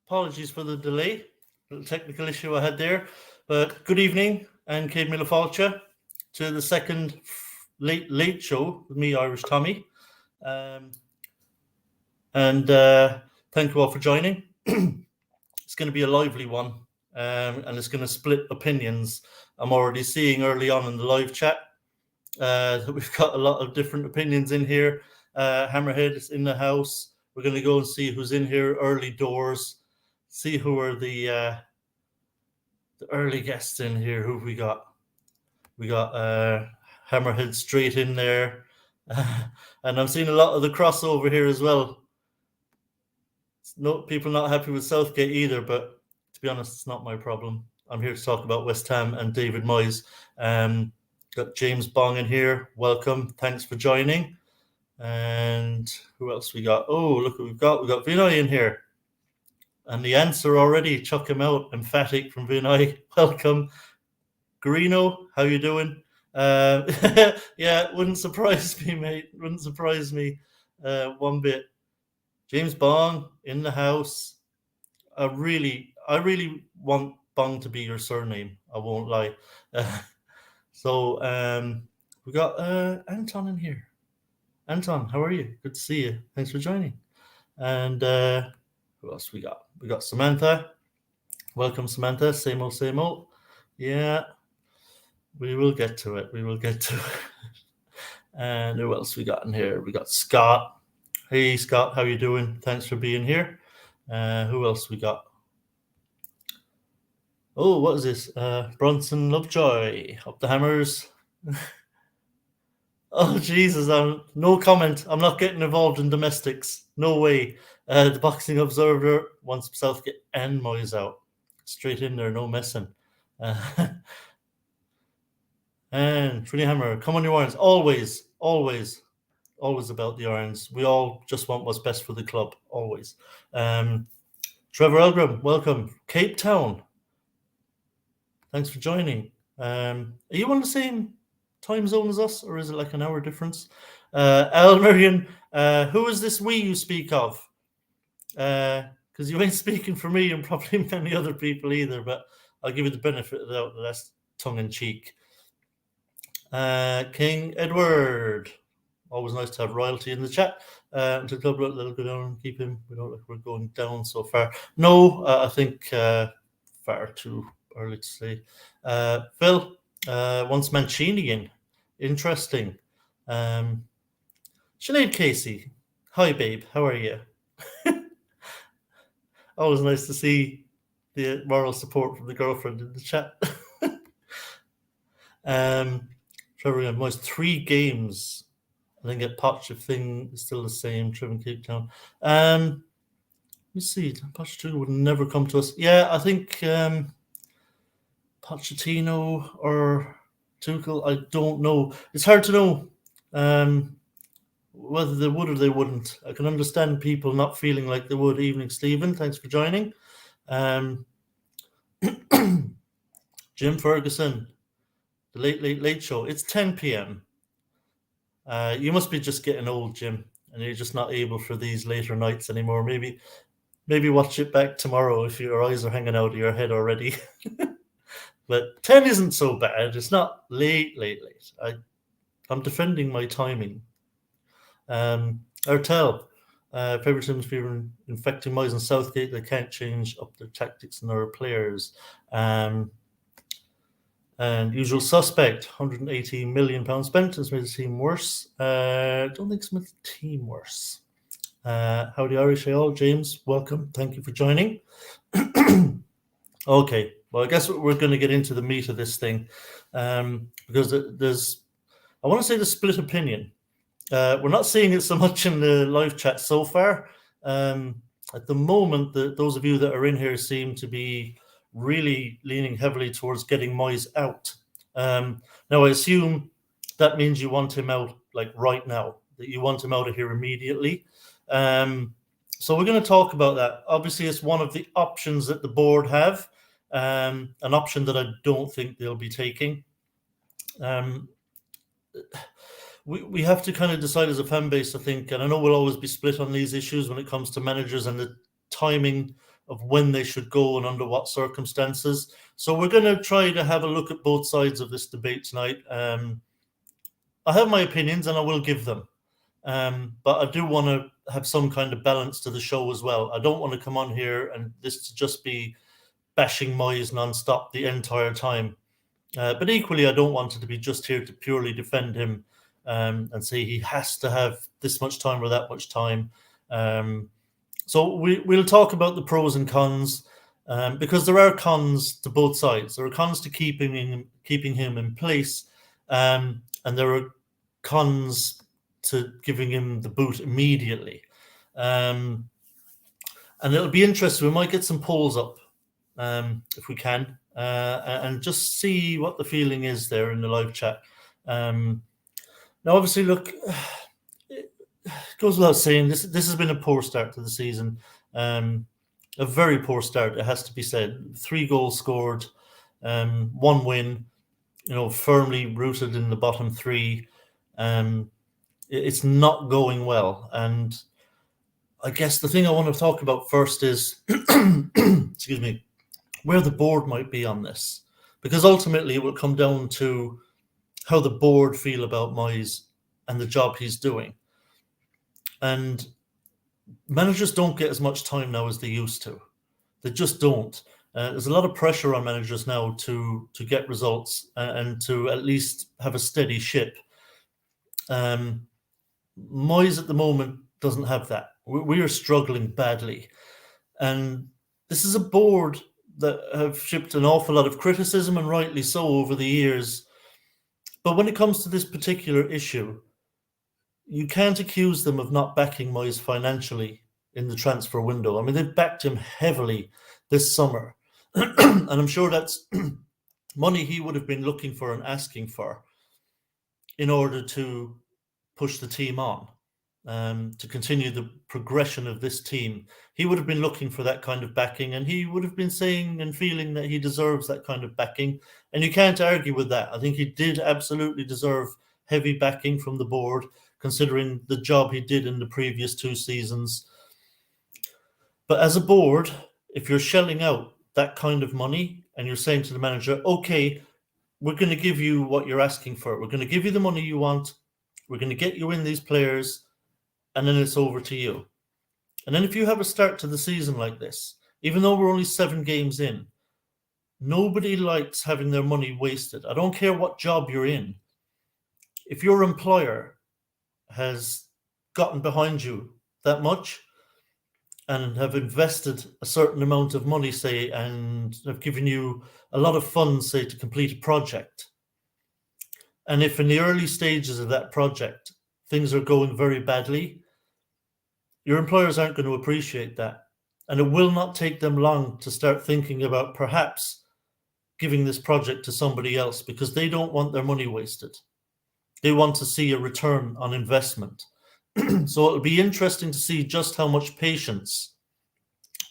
Apologies for the delay, little technical issue I had there. But good evening and Céad Míle Fáilte to the second late show with me, Irish Tommy. And thank you all for joining. It's going to be a lively one, and it's going to split opinions. I'm already seeing early on in the live chat that we've got a lot of different opinions in here. Hammerhead is in the house. We're going to go and see who's in here early doors. See who are the early guests in here. Who have we got? We got Hammerhead straight in there. And I'm seeing a lot of the crossover here as well. No people not happy with Southgate either, but to be honest, it's not my problem. I'm here to talk about West Ham and David Moyes. Got James Bong in here. Welcome. Thanks for joining. And who else we got? Oh, look what we've got. We've got Vinay in here. And the answer already, chuck him out, emphatic from Vinay. Welcome. Garino, how you doing? Yeah, wouldn't surprise me, mate. Wouldn't surprise me one bit. James Bong in the house. I really want Bong to be your surname. I won't lie. So we got Anton in here. Anton, how are you? Good to see you. Thanks for joining. And who else we got? We got Samantha. Welcome, Samantha. Same old. Yeah, we will get to it. And who else we got in here? We got Scott. Hey, Scott, how you doing? Thanks for being here. Who else we got? Oh, what is this? Bronson Lovejoy. Up the hammers. Oh, Jesus. No comment. I'm not getting involved in domestics. No way. The Boxing Observer wants Southgate and Moyes out. Straight in there, no messing. And Trinity Hammer, come on your irons. Always about the irons. We all just want what's best for the club. Always. Trevor Elgram, welcome. Cape Town. Thanks for joining. Are you on the same time zone as us, or is it like an hour difference? Al Marion, who is this we you speak of? Because you ain't speaking for me and probably many other people either, but I'll give you the benefit of the doubt. That's tongue-in-cheek. King Edward, always nice to have royalty in the chat. To club, let it go down and keep him. We don't look like we're going down so far. No, I think far too early to say. Phil wants Mancini in. Interesting. Sinead Casey, hi babe, how are you? Always nice to see the moral support from the girlfriend in the chat. Trevor Moyes, 3 games. I think at Poch, if thing is still the same, Trevor Cape Town. Let me see. Pochettino would never come to us. Yeah, I think Pochettino or Tuchel, I don't know. It's hard to know whether they would or they wouldn't. I can understand people not feeling like they would. Evening, Stephen. Thanks for joining. Jim Ferguson, the late show. It's 10 p.m. You must be just getting old, Jim, and you're just not able for these later nights anymore. Maybe watch it back tomorrow if your eyes are hanging out of your head already. But 10 isn't so bad. It's not late. I'm defending my timing. Artel, favourite teams for infecting Moyes and Southgate. They can't change up their tactics and their players. And usual suspect, £180 million spent has made the team worse. Don't think it's made the team worse. Howdy Irish, all. James, welcome. Thank you for joining. Okay, well, I guess we're going to get into the meat of this thing because there's, I want to say, the split opinion. We're not seeing it so much in the live chat so far. At the moment, those of you that are in here seem to be really leaning heavily towards getting Moyes out. Now, I assume that means you want him out like right now, that you want him out of here immediately. So we're going to talk about that. Obviously, it's one of the options that the board have, an option that I don't think they'll be taking. We have to kind of decide as a fan base, I think, and I know we'll always be split on these issues when it comes to managers and the timing when they should go and under what circumstances. So we're going to try to have a look at both sides of this debate tonight. I have my opinions and I will give them. But I do want to have some kind of balance to the show as well. I don't want to come on here and this to just be bashing Moyes non-stop the entire time. But equally, I don't want it to be just here to purely defend him and say he has to have this much time or that much time. So we'll talk about the pros and cons because there are cons to both sides. There are cons to keeping him in place, and there are cons to giving him the boot immediately. And it'll be interesting. We might get some polls up if we can, and just see what the feeling is there in the live chat. Now, obviously, look, it goes without saying, this has been a poor start to the season. A very poor start, it has to be said. 3 goals scored, 1 win, firmly rooted in the bottom 3. It's not going well. And I guess the thing I want to talk about first is, excuse me, where the board might be on this. Because ultimately it will come down to how the board feel about Moyes and the job he's doing. And managers don't get as much time now as they used to. They just don't. There's a lot of pressure on managers now to get results and to at least have a steady ship. Moyes at the moment doesn't have that. We are struggling badly. And this is a board that have shipped an awful lot of criticism, and rightly so, over the years. But when it comes to this particular issue, you can't accuse them of not backing Moyes financially in the transfer window. I mean, they've backed him heavily this summer. And I'm sure that's money he would have been looking for and asking for in order to push the team on, to continue the progression of this team. He would have been looking for that kind of backing, and he would have been saying and feeling that he deserves that kind of backing. And you can't argue with that. I think he did absolutely deserve heavy backing from the board, considering the job he did in the previous 2 seasons. But as a board, if you're shelling out that kind of money and you're saying to the manager, okay, we're going to give you what you're asking for. We're going to give you the money you want. We're going to get you in these players, and then it's over to you. And then if you have a start to the season like this, even though we're only 7 games in, nobody likes having their money wasted. I don't care what job you're in. If your employer has gotten behind you that much and have invested a certain amount of money, say, and have given you a lot of funds, say, to complete a project, and if in the early stages of that project things are going very badly, your employers aren't going to appreciate that. And it will not take them long to start thinking about perhaps giving this project to somebody else, because they don't want their money wasted. They want to see a return on investment. So it'll be interesting to see just how much patience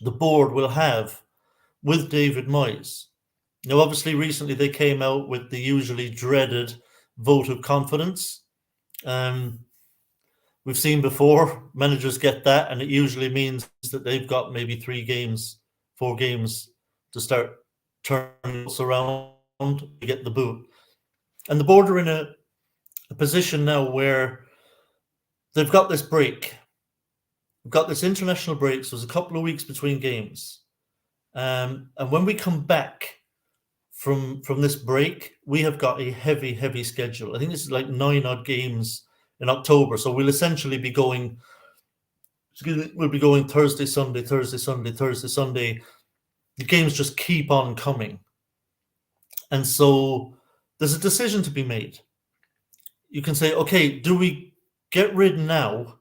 the board will have with David Moyes. Now, obviously, recently they came out with the usually dreaded vote of confidence. We've seen before managers get that, and it usually means that they've got maybe 3 games, 4 games to start turning us around to get the boot. And the board are in a position now where they've got this break. We've got this international break, so there's a couple of weeks between games. And when we come back from this break, we have got a heavy schedule. I think this is like 9 odd games in October. So we'll essentially be going, Thursday, Sunday, Thursday, Sunday, Thursday, Sunday. The games just keep on coming. And so there's a decision to be made. You can say, okay, do we get rid now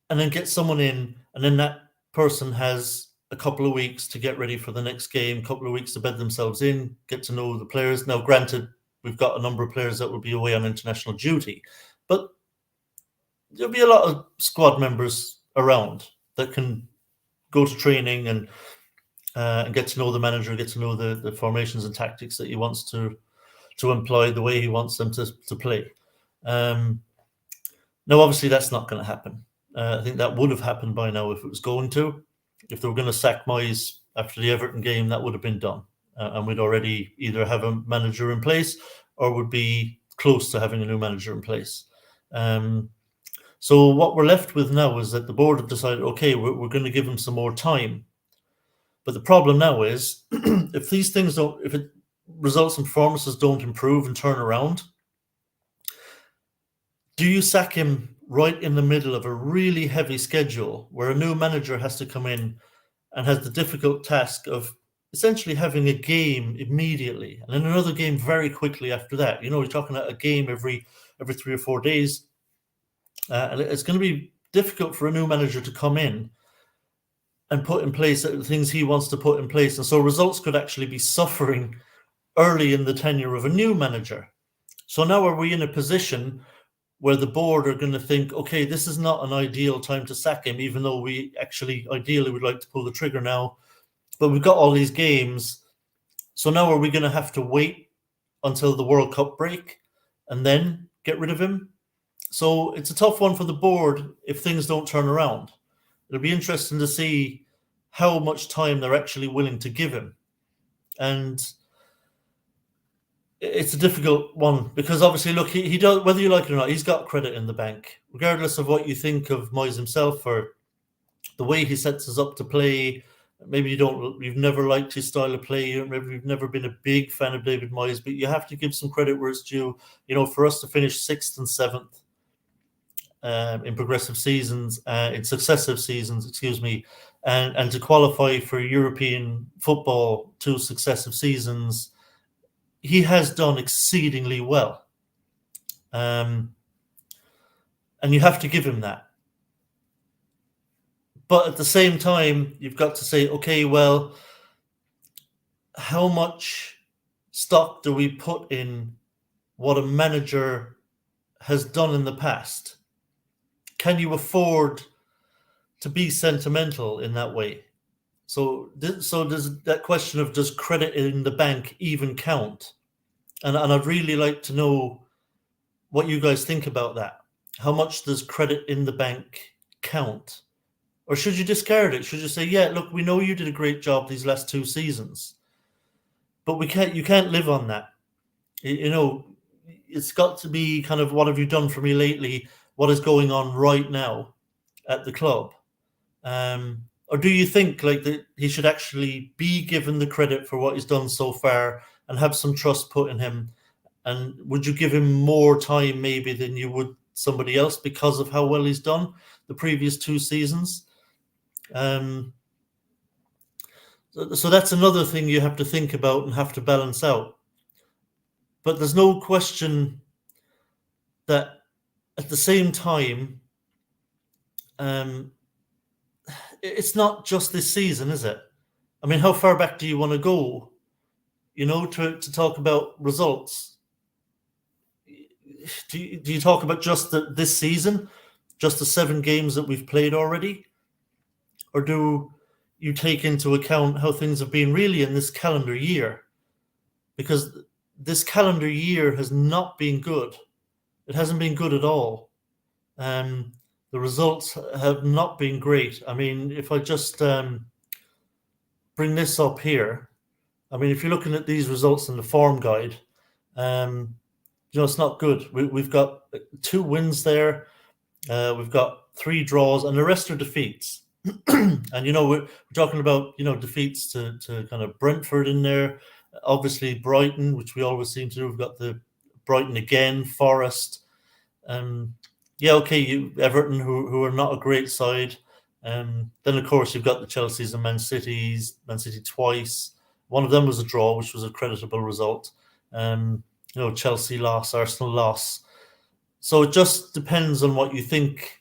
and then get someone in, and then that person has a couple of weeks to get ready for the next game, a couple of weeks to bed themselves in, get to know the players. Now, granted, we've got a number of players that will be away on international duty, but there'll be a lot of squad members around that can go to training and get to know the manager, get to know the formations and tactics that he wants to employ, the way he wants them to play. Now, obviously, that's not going to happen. I think that would have happened by now if it was going to. if they were going to sack Moyes after the Everton game, that would have been done, and we'd already either have a manager in place or would be close to having a new manager in place. So what we're left with now is that the board have decided, okay, we're going to give him some more time. But the problem now is, if these things don't, if it results in performances don't improve and turn around, do you sack him right in the middle of a really heavy schedule where a new manager has to come in and has the difficult task of essentially having a game immediately and then another game very quickly after that? You're talking about a game every 3 or 4 days. And it's going to be difficult for a new manager to come in and put in place the things he wants to put in place. And so results could actually be suffering early in the tenure of a new manager. So now are we in a position where the board are going to think, okay, this is not an ideal time to sack him, even though we actually ideally would like to pull the trigger now, but we've got all these games. So now are we going to have to wait until the World Cup break and then get rid of him? So it's a tough one for the board if things don't turn around. It'll be interesting to see how much time they're actually willing to give him. And it's a difficult one because obviously, look, he does, whether you like it or not, he's got credit in the bank, regardless of what you think of Moyes himself or the way he sets us up to play. Maybe you've never liked his style of play. Maybe you've never been a big fan of David Moyes, but you have to give some credit where it's due. For us to finish 6th and 7th in progressive seasons, in successive seasons, and to qualify for European football 2 successive seasons, he has done exceedingly well. And you have to give him that. But at the same time, you've got to say, okay, well, how much stock do we put in what a manager has done in the past? Can you afford to be sentimental in that way? So does that question of does credit in the bank even count? And I'd really like to know what you guys think about that. How much does credit in the bank count? Or should you discard it? Should you say, yeah, look, we know you did a great job these last 2 seasons, but you can't live on that. It's got to be kind of, what have you done for me lately? What is going on right now at the club? Or do you think that he should actually be given the credit for what he's done so far and have some trust put in him? And would you give him more time maybe than you would somebody else because of how well he's done the previous 2 seasons? So that's another thing you have to think about and have to balance out. But there's no question that at the same time, it's not just this season, is it? I mean, how far back do you want to go, to talk about results? Do you talk about just this season, just the 7 games that we've played already? Or do you take into account how things have been really in this calendar year? Because this calendar year has not been good. It hasn't been good at all. The results have not been great. I mean, if I just bring this up here, I mean, if you're looking at these results in the form guide, it's not good. We've got 2 wins there. We've got 3 draws, and the rest are defeats. And we're talking about defeats to kind of Brentford in there, obviously Brighton, which we always seem to do. We've got the Brighton again, Forest, Everton, who are not a great side. Then of course you've got the Chelseas and Man City twice. One of them was a draw, which was a creditable result. Chelsea loss, Arsenal loss. So it just depends on what you think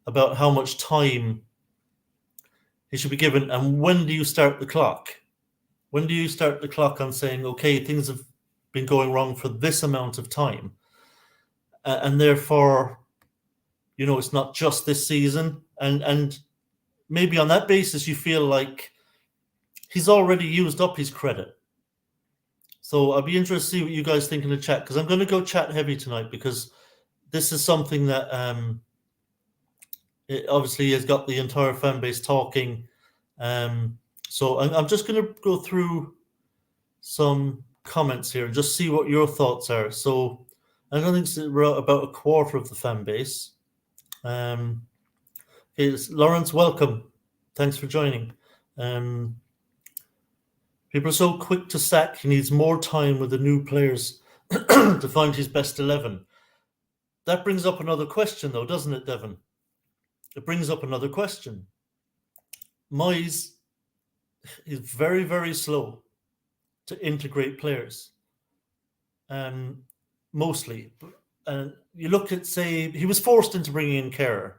about how much time he should be given, and when do you start the clock? When do you start the clock on saying, okay, things have been going wrong for this amount of time, and therefore, it's not just this season, and maybe on that basis you feel like he's already used up his credit. So I'll be interested to see what you guys think in the chat, because I'm going to go chat heavy tonight, because this is something that it obviously has got the entire fan base talking. So I'm just going to go through some comments here and just see what your thoughts are. So I don't think it's about a quarter of the fan base. Lawrence, welcome. Thanks for joining. People are so quick to sack. He needs more time with the new players to find his best 11. That brings up another question, though, doesn't it, Devon? It brings up another question. Moyes is very, very slow to integrate players, mostly. You look at, say, he was forced into bringing in Kerr.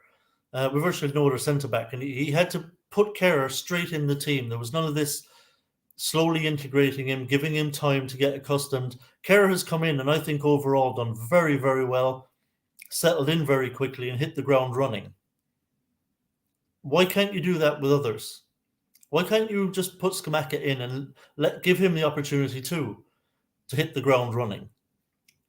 We virtually no other centre-back, and he had to put Kerr straight in the team. There was none of this slowly integrating him, giving him time to get accustomed. Kerr has come in and I think overall done very, very well, settled in very quickly and hit the ground running. Why can't you do that with others? Why can't you just put Scamacca in and give him the opportunity too to hit the ground running?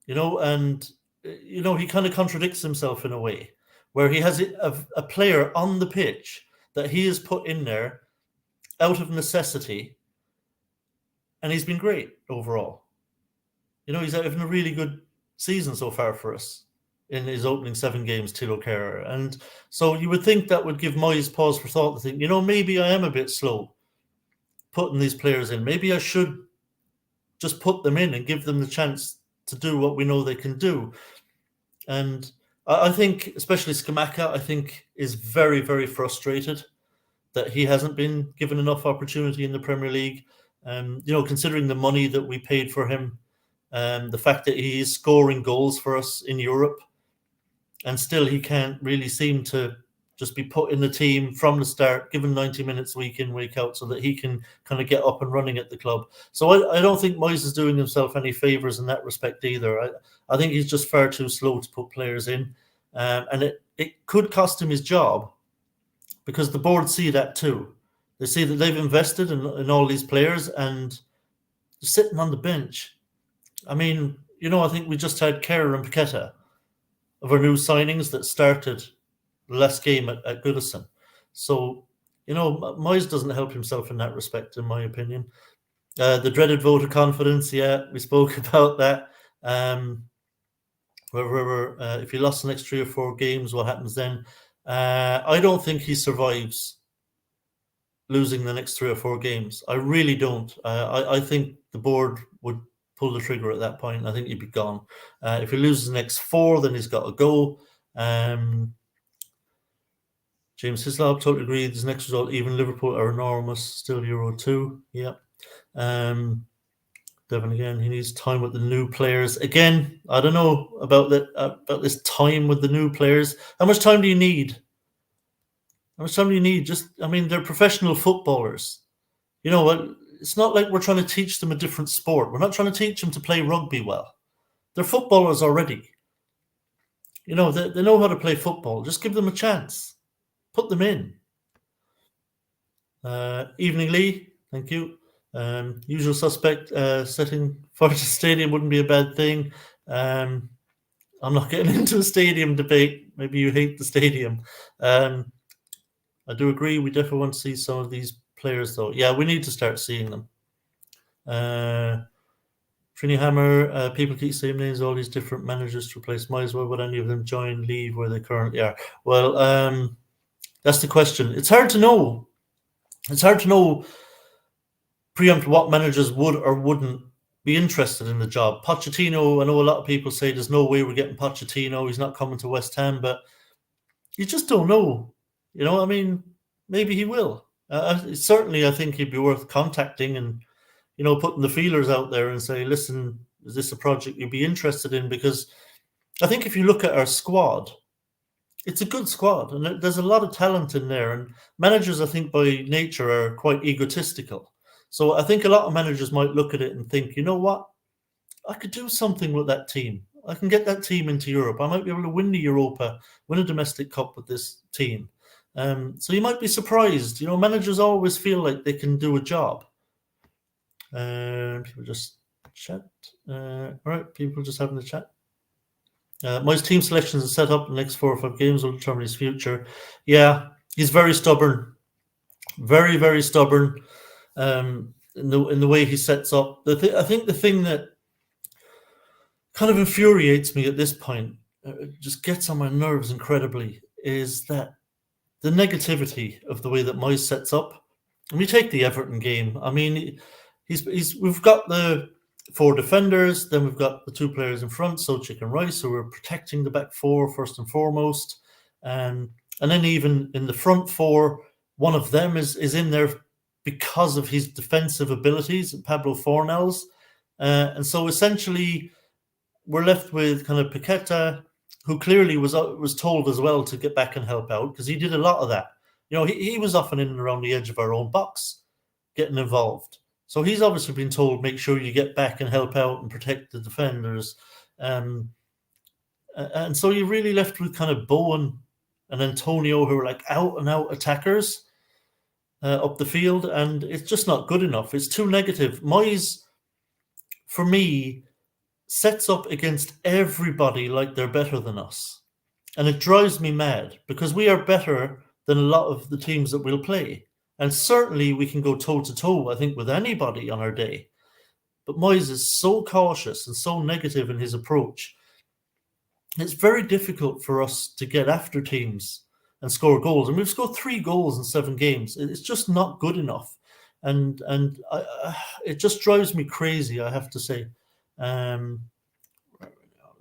And he kind of contradicts himself in a way where he has a player on the pitch that he has put in there out of necessity, and he's been great overall. He's having a really good season so far for us in his opening 7 games, Tilo Kerr. And so you would think that would give Moyes pause for thought to think, maybe I am a bit slow putting these players in. Maybe I should just put them in and give them the chance to do what we know they can do. And I think, especially Scamacca, I think is very, very frustrated that he hasn't been given enough opportunity in the Premier League. Considering the money that we paid for him, the fact that he is scoring goals for us in Europe, and still he can't really seem to just be put in the team from the start, given 90 minutes week in, week out, so that he can kind of get up and running at the club. So I don't think Moyes is doing himself any favours in that respect either. I think he's just far too slow to put players in. And it could cost him his job, because the board see that too. They see that they've invested in all these players and they're sitting on the bench. I mean, I think we just had Kerr and Paqueta of our new signings that started the last game at Goodison. So, Moyes doesn't help himself in that respect, in my opinion. The dreaded vote of confidence, yeah, we spoke about that. If he lost the next 3 or 4 games, what happens then? I don't think he survives losing the next 3 or 4 games. I really don't. I think the board would pull the trigger at that point. I think he'd be gone. If he loses the next 4, then he's got to go. James Hislop, totally agree. This next result, even Liverpool are enormous. Still Euro 2. Yeah. Devon again, he needs time with the new players. Again, I don't know about this time with the new players. How much time do you need? How much time do you need? They're professional footballers. It's not like we're trying to teach them a different sport. We're not trying to teach them to play rugby well. They're footballers already. They know how to play football. Just give them a chance. Put them in. Evening, Lee. Thank you. Usual suspect, setting for the stadium wouldn't be a bad thing. I'm not getting into a stadium debate. Maybe you hate the stadium. I do agree. We definitely want to see some of these players, though. Yeah, we need to start seeing them. Trini Hammer, people keep saying names, all these different managers to replace Moyes. Why would any of them join, leave where they currently are? Well, that's the question. It's hard to know. It's hard to know preempt what managers would or wouldn't be interested in the job. Pochettino, I know a lot of people say there's no way we're getting Pochettino. He's not coming to West Ham, but you just don't know. Maybe he will. Certainly, I think he'd be worth contacting and, putting the feelers out there and say, listen, is this a project you'd be interested in? Because I think if you look at our squad, it's a good squad and there's a lot of talent in there. And managers, I think, by nature are quite egotistical. So I think a lot of managers might look at it and think, you know what? I could do something with that team. I can get that team into Europe. I might be able to win the Europa, win a domestic cup with this team. So you might be surprised. Managers always feel like they can do a job. People just chat. All right, people just having a chat. Moyes' team selections are set up in the next 4 or 5 games will determine his future. Yeah, he's very stubborn. Very, very stubborn in the way he sets up. I think the thing that kind of infuriates me at this point, just gets on my nerves incredibly, is that the negativity of the way that Moyes sets up. And we take the Everton game. I mean, we've got the four defenders, then we've got the two players in front, Souček and Rice, who are protecting the back four first and foremost. And then even in the front four, one of them is in there because of his defensive abilities, Pablo Fornals. And so essentially, we're left with kind of Paqueta, who clearly was told as well to get back and help out, because he did a lot of that. You know, he was often in and around the edge of our own box, getting involved. So he's obviously been told, make sure you get back and help out and protect the defenders. And so you're really left with kind of Bowen and Antonio, who are like out and out attackers up the field, and it's just not good enough. It's too negative. Moyes, for me, sets up against everybody like they're better than us. And it drives me mad, because we are better than a lot of the teams that we'll play. And certainly we can go toe-to-toe, I think, with anybody on our day. But Moyes is so cautious and so negative in his approach. It's very difficult for us to get after teams and score goals. And we've scored 3 goals in 7 games. It's just not good enough. And it just drives me crazy, I have to say.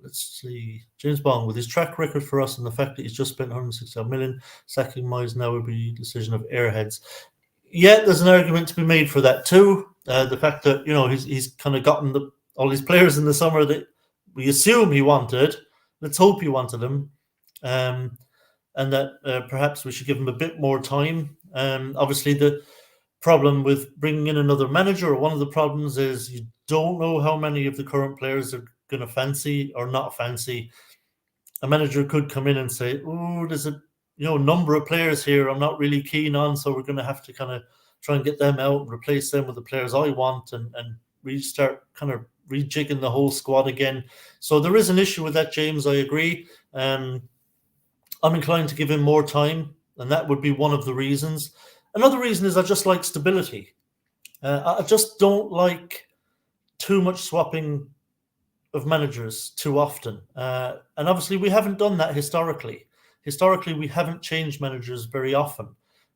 Let's see. James Bond, with his track record for us and the fact that he's just spent 160 million, sacking Moyes now would be a decision of airheads. Yeah, there's an argument to be made for that too. The fact that, you know, he's kind of gotten all these players in the summer that we assume he wanted. Let's hope he wanted them. And that perhaps we should give him a bit more time. Obviously, the problem with bringing in another manager, or one of the problems, is you don't know how many of the current players are going to fancy or not fancy. A manager could come in and say, "Oh, there's a number of players here I'm not really keen on, so we're going to have to kind of try and get them out and replace them with the players I want, and restart kind of rejigging the whole squad again." So there is an issue with that, James. I agree. I'm inclined to give him more time, and that would be one of the reasons. Another reason is I just like stability. I just don't like too much swapping of managers too often. And obviously we haven't done that historically. Historically, we haven't changed managers very often.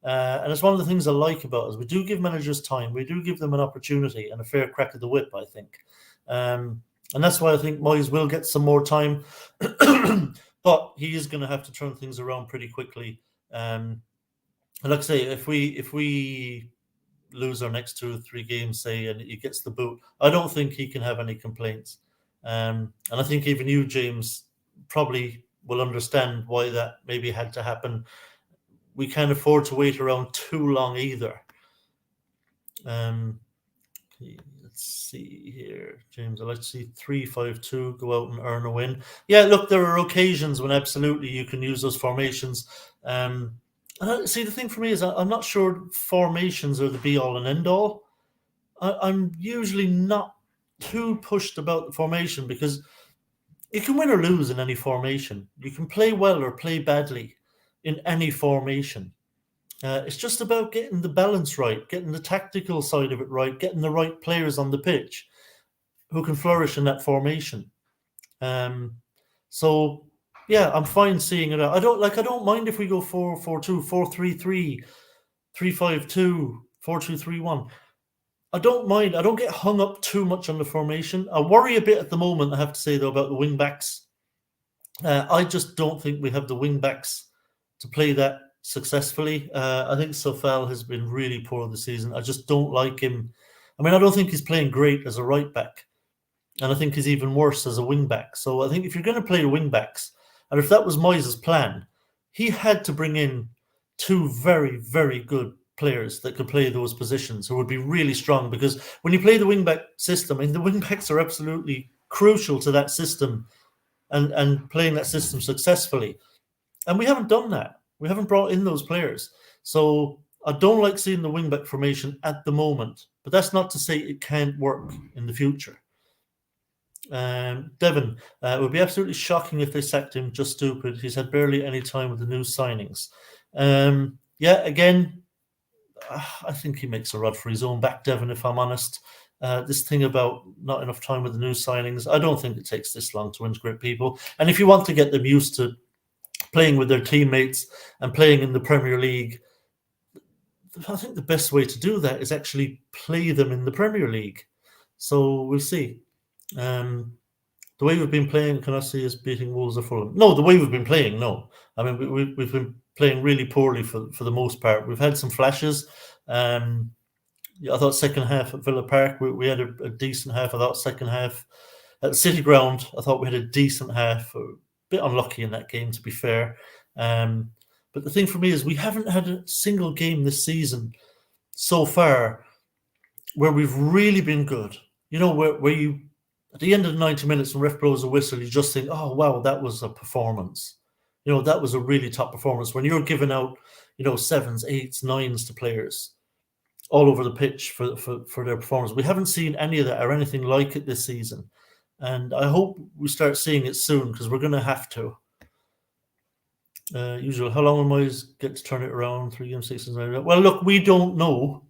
And it's one of the things I like about us. We do give managers time. We do give them an opportunity and a fair crack of the whip, I think. And that's why I think Moyes will get some more time. But he is going to have to turn things around pretty quickly. And like I say, if we lose our next 2 or 3 games, say, and he gets the boot, I don't think he can have any complaints. And I think even you, James, probably will understand why that maybe had to happen. We can't afford to wait around too long either. Let's see here, James. I'd like to see 3-5-2 go out and earn a win. Yeah, look, there are occasions when absolutely you can use those formations. And see, the thing for me is I'm not sure formations are the be-all and end-all. I'm usually not too pushed about the formation, because you can win or lose in any formation. You can play well or play badly in any formation. It's just about getting the balance right, getting the tactical side of it right, getting the right players on the pitch who can flourish in that formation. So yeah, I'm fine seeing it. I don't mind if we go 4-4-2, 4-3-3, 3-5-2, 4-2-3-1. I don't mind. I don't get hung up too much on the formation. I worry a bit at the moment, I have to say, though, about the wing backs. I just don't think we have the wing backs to play that successfully. I think Sofal has been really poor this season. I just don't like him. I mean, I don't think he's playing great as a right back, and I think he's even worse as a wing back. So I think if you're going to play wing backs, and if that was Moyes' plan, he had to bring in 2 very, very good players that could play those positions, who would be really strong, because when you play the wing-back system, I mean, the wing-backs are absolutely crucial to that system and playing that system successfully. And we haven't done that. We haven't brought in those players. So I don't like seeing the wing-back formation at the moment, but that's not to say it can't work in the future. Devon, it would be absolutely shocking if they sacked him. Just stupid. He's had barely any time with the new signings. Yeah, again, I think he makes a run for his own back, Devon, if I'm honest. This thing about not enough time with the new signings, I don't think it takes this long to integrate people. And if you want to get them used to playing with their teammates and playing in the Premier League, I think the best way to do that is actually play them in the Premier League. So we'll see. The way we've been playing, can I see us beating Wolves or Fulham? No, the way we've been playing, no. I mean, we've been playing really poorly for the most part. We've had some flashes. I thought second half at Villa Park, we had a decent half. I thought second half at the City Ground, I thought we had a decent half. A bit unlucky in that game, to be fair. But the thing for me is we haven't had a single game this season so far where we've really been good. You know, where you, at the end of the 90 minutes when ref blows a whistle, you just think, oh, wow, that was a performance. You know, that was a really top performance. When you're giving out, you know, 7s, 8s, 9s to players all over the pitch for their performance. We haven't seen any of that or anything like it this season. And I hope we start seeing it soon because we're going to have to. Usual, how long will Moyes get to turn it around? 3 games, 6 games? Well, look, we don't know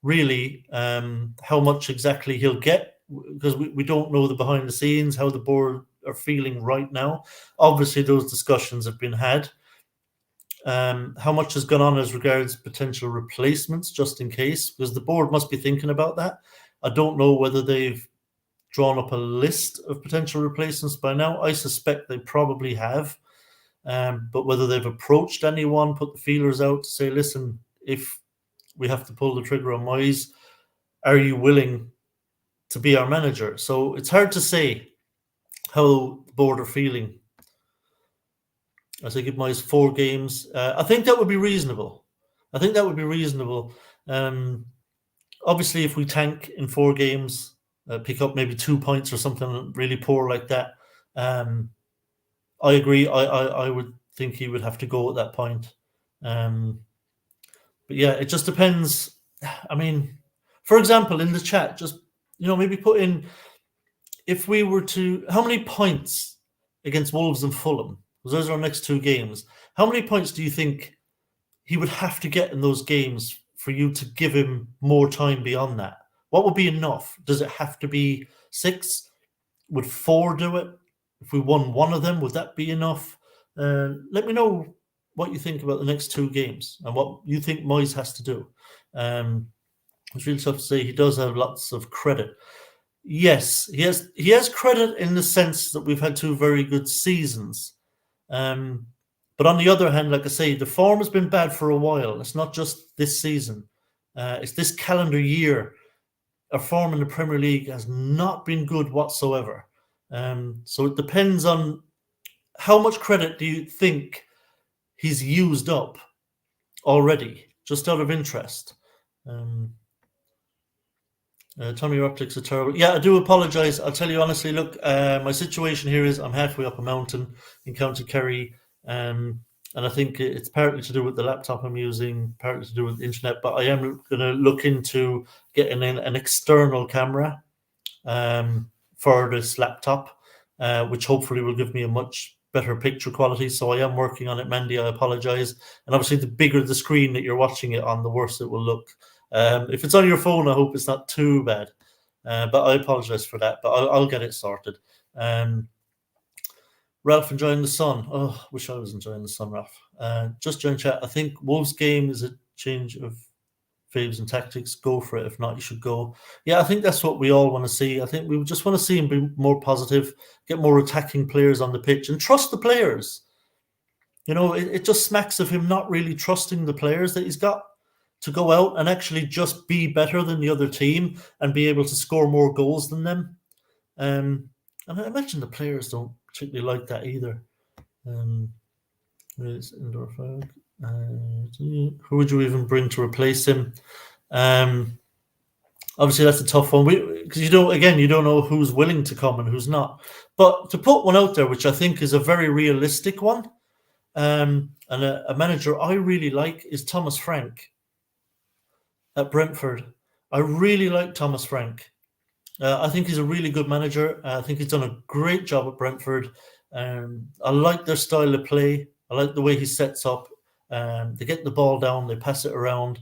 really how much exactly he'll get because we don't know the behind the scenes, how the board are feeling right now. Obviously, those discussions have been had. How much has gone on as regards potential replacements, just in case, because the board must be thinking about that. I don't know whether they've drawn up a list of potential replacements by now. I suspect they probably have. But whether they've approached anyone, put the feelers out to say, listen, if we have to pull the trigger on Moyes, are you willing to be our manager? So it's hard to say how the board are feeling. I say give Moyes 4 games. I think that would be reasonable. Obviously, if we tank in 4 games, pick up maybe 2 points or something really poor like that, I agree. I would think he would have to go at that point. But yeah, it just depends. I mean, for example, in the chat, just, you know, maybe put in, if we were to, how many points against Wolves and Fulham, because those are our next 2 games, how many points do you think he would have to get in those games for you to give him more time beyond that? What would be enough? Does it have to be 6? Would 4 do it? If we won one of them, would that be enough? Let me know what you think about the next 2 games and what you think Moyes has to do. It's really tough to say. He does have lots of credit. Yes, he has credit in the sense that we've had 2 very good seasons. But on the other hand, like I say, the form has been bad for a while. It's not just this season. It's this calendar year. Our form in the Premier League has not been good whatsoever. So it depends on how much credit do you think he's used up already, just out of interest. Tommy, your optics are terrible. Yeah, I do apologise. I'll tell you honestly, look, my situation here is I'm halfway up a mountain in County Kerry, and I think it's partly to do with the laptop I'm using, partly to do with the internet, but I am going to look into getting in an external camera for this laptop, which hopefully will give me a much better picture quality. So I am working on it, Mandy. I apologize. And obviously, the bigger the screen that you're watching it on, the worse it will look. If it's on your phone, I hope it's not too bad. But I apologize for that. But I'll get it sorted. Ralph enjoying the sun. Oh, wish I was enjoying the sun, Ralph. Just join chat. I think Wolves game is a change of faves and tactics. Go for it. If not, you should go. Yeah, I think that's what we all want to see. I think we just want to see him be more positive, get more attacking players on the pitch, and trust the players. You know, it just smacks of him not really trusting the players that he's got to go out and actually just be better than the other team and be able to score more goals than them. And I imagine the players don't particularly like that either. Where's indoor flag? Who would you even bring to replace him? Obviously, that's a tough one because you don't know who's willing to come and who's not. But to put one out there, which I think is a very realistic one, and a manager I really like is Thomas Frank at Brentford. I really like Thomas Frank. I think he's a really good manager. I think he's done a great job at Brentford. I like their style of play. I like the way he sets up. They get the ball down, they pass it around.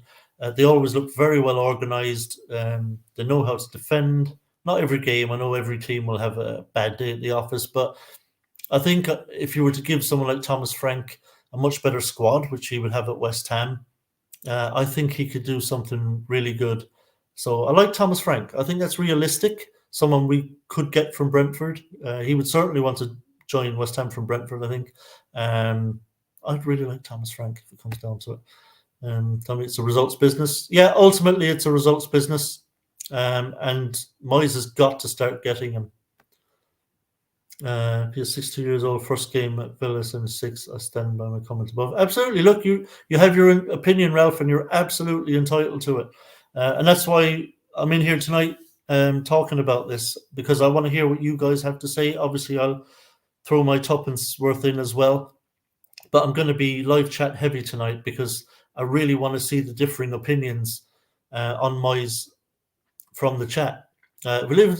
They always look very well organised. They know how to defend. Not every game. I know every team will have a bad day at the office, but I think if you were to give someone like Thomas Frank a much better squad, which he would have at West Ham, I think he could do something really good. So I like Thomas Frank. I think that's realistic. Someone we could get from Brentford. He would certainly want to join West Ham from Brentford, I think. I'd really like Thomas Frank if it comes down to it. Tell me it's a results business. Yeah, ultimately it's a results business. And Moyes has got to start getting him. He's 62 years old, first game at Villa since 6. I stand by my comments above. Absolutely. Look, you have your opinion, Ralph, and you're absolutely entitled to it. And that's why I'm in here tonight talking about this, because I want to hear what you guys have to say. Obviously, I'll throw my tuppence worth in as well. But I'm going to be live chat heavy tonight because I really want to see the differing opinions on Moyes from the chat. We live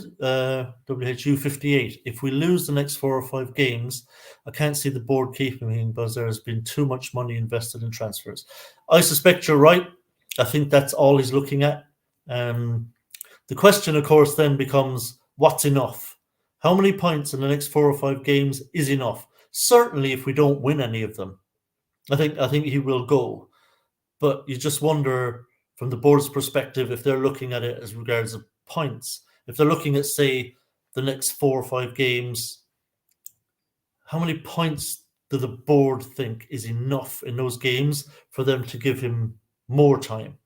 WHU 58. If we lose the next 4 or 5 games, I can't see the board keeping him because there has been too much money invested in transfers. I suspect you're right. I think that's all he's looking at. The question, of course, then becomes, what's enough? How many points in the next 4 or 5 games is enough? Certainly, if we don't win any of them, I think he will go. But you just wonder, from the board's perspective, if they're looking at it as regards of points. If they're looking at, say, the next 4 or 5 games, how many points do the board think is enough in those games for them to give him more time?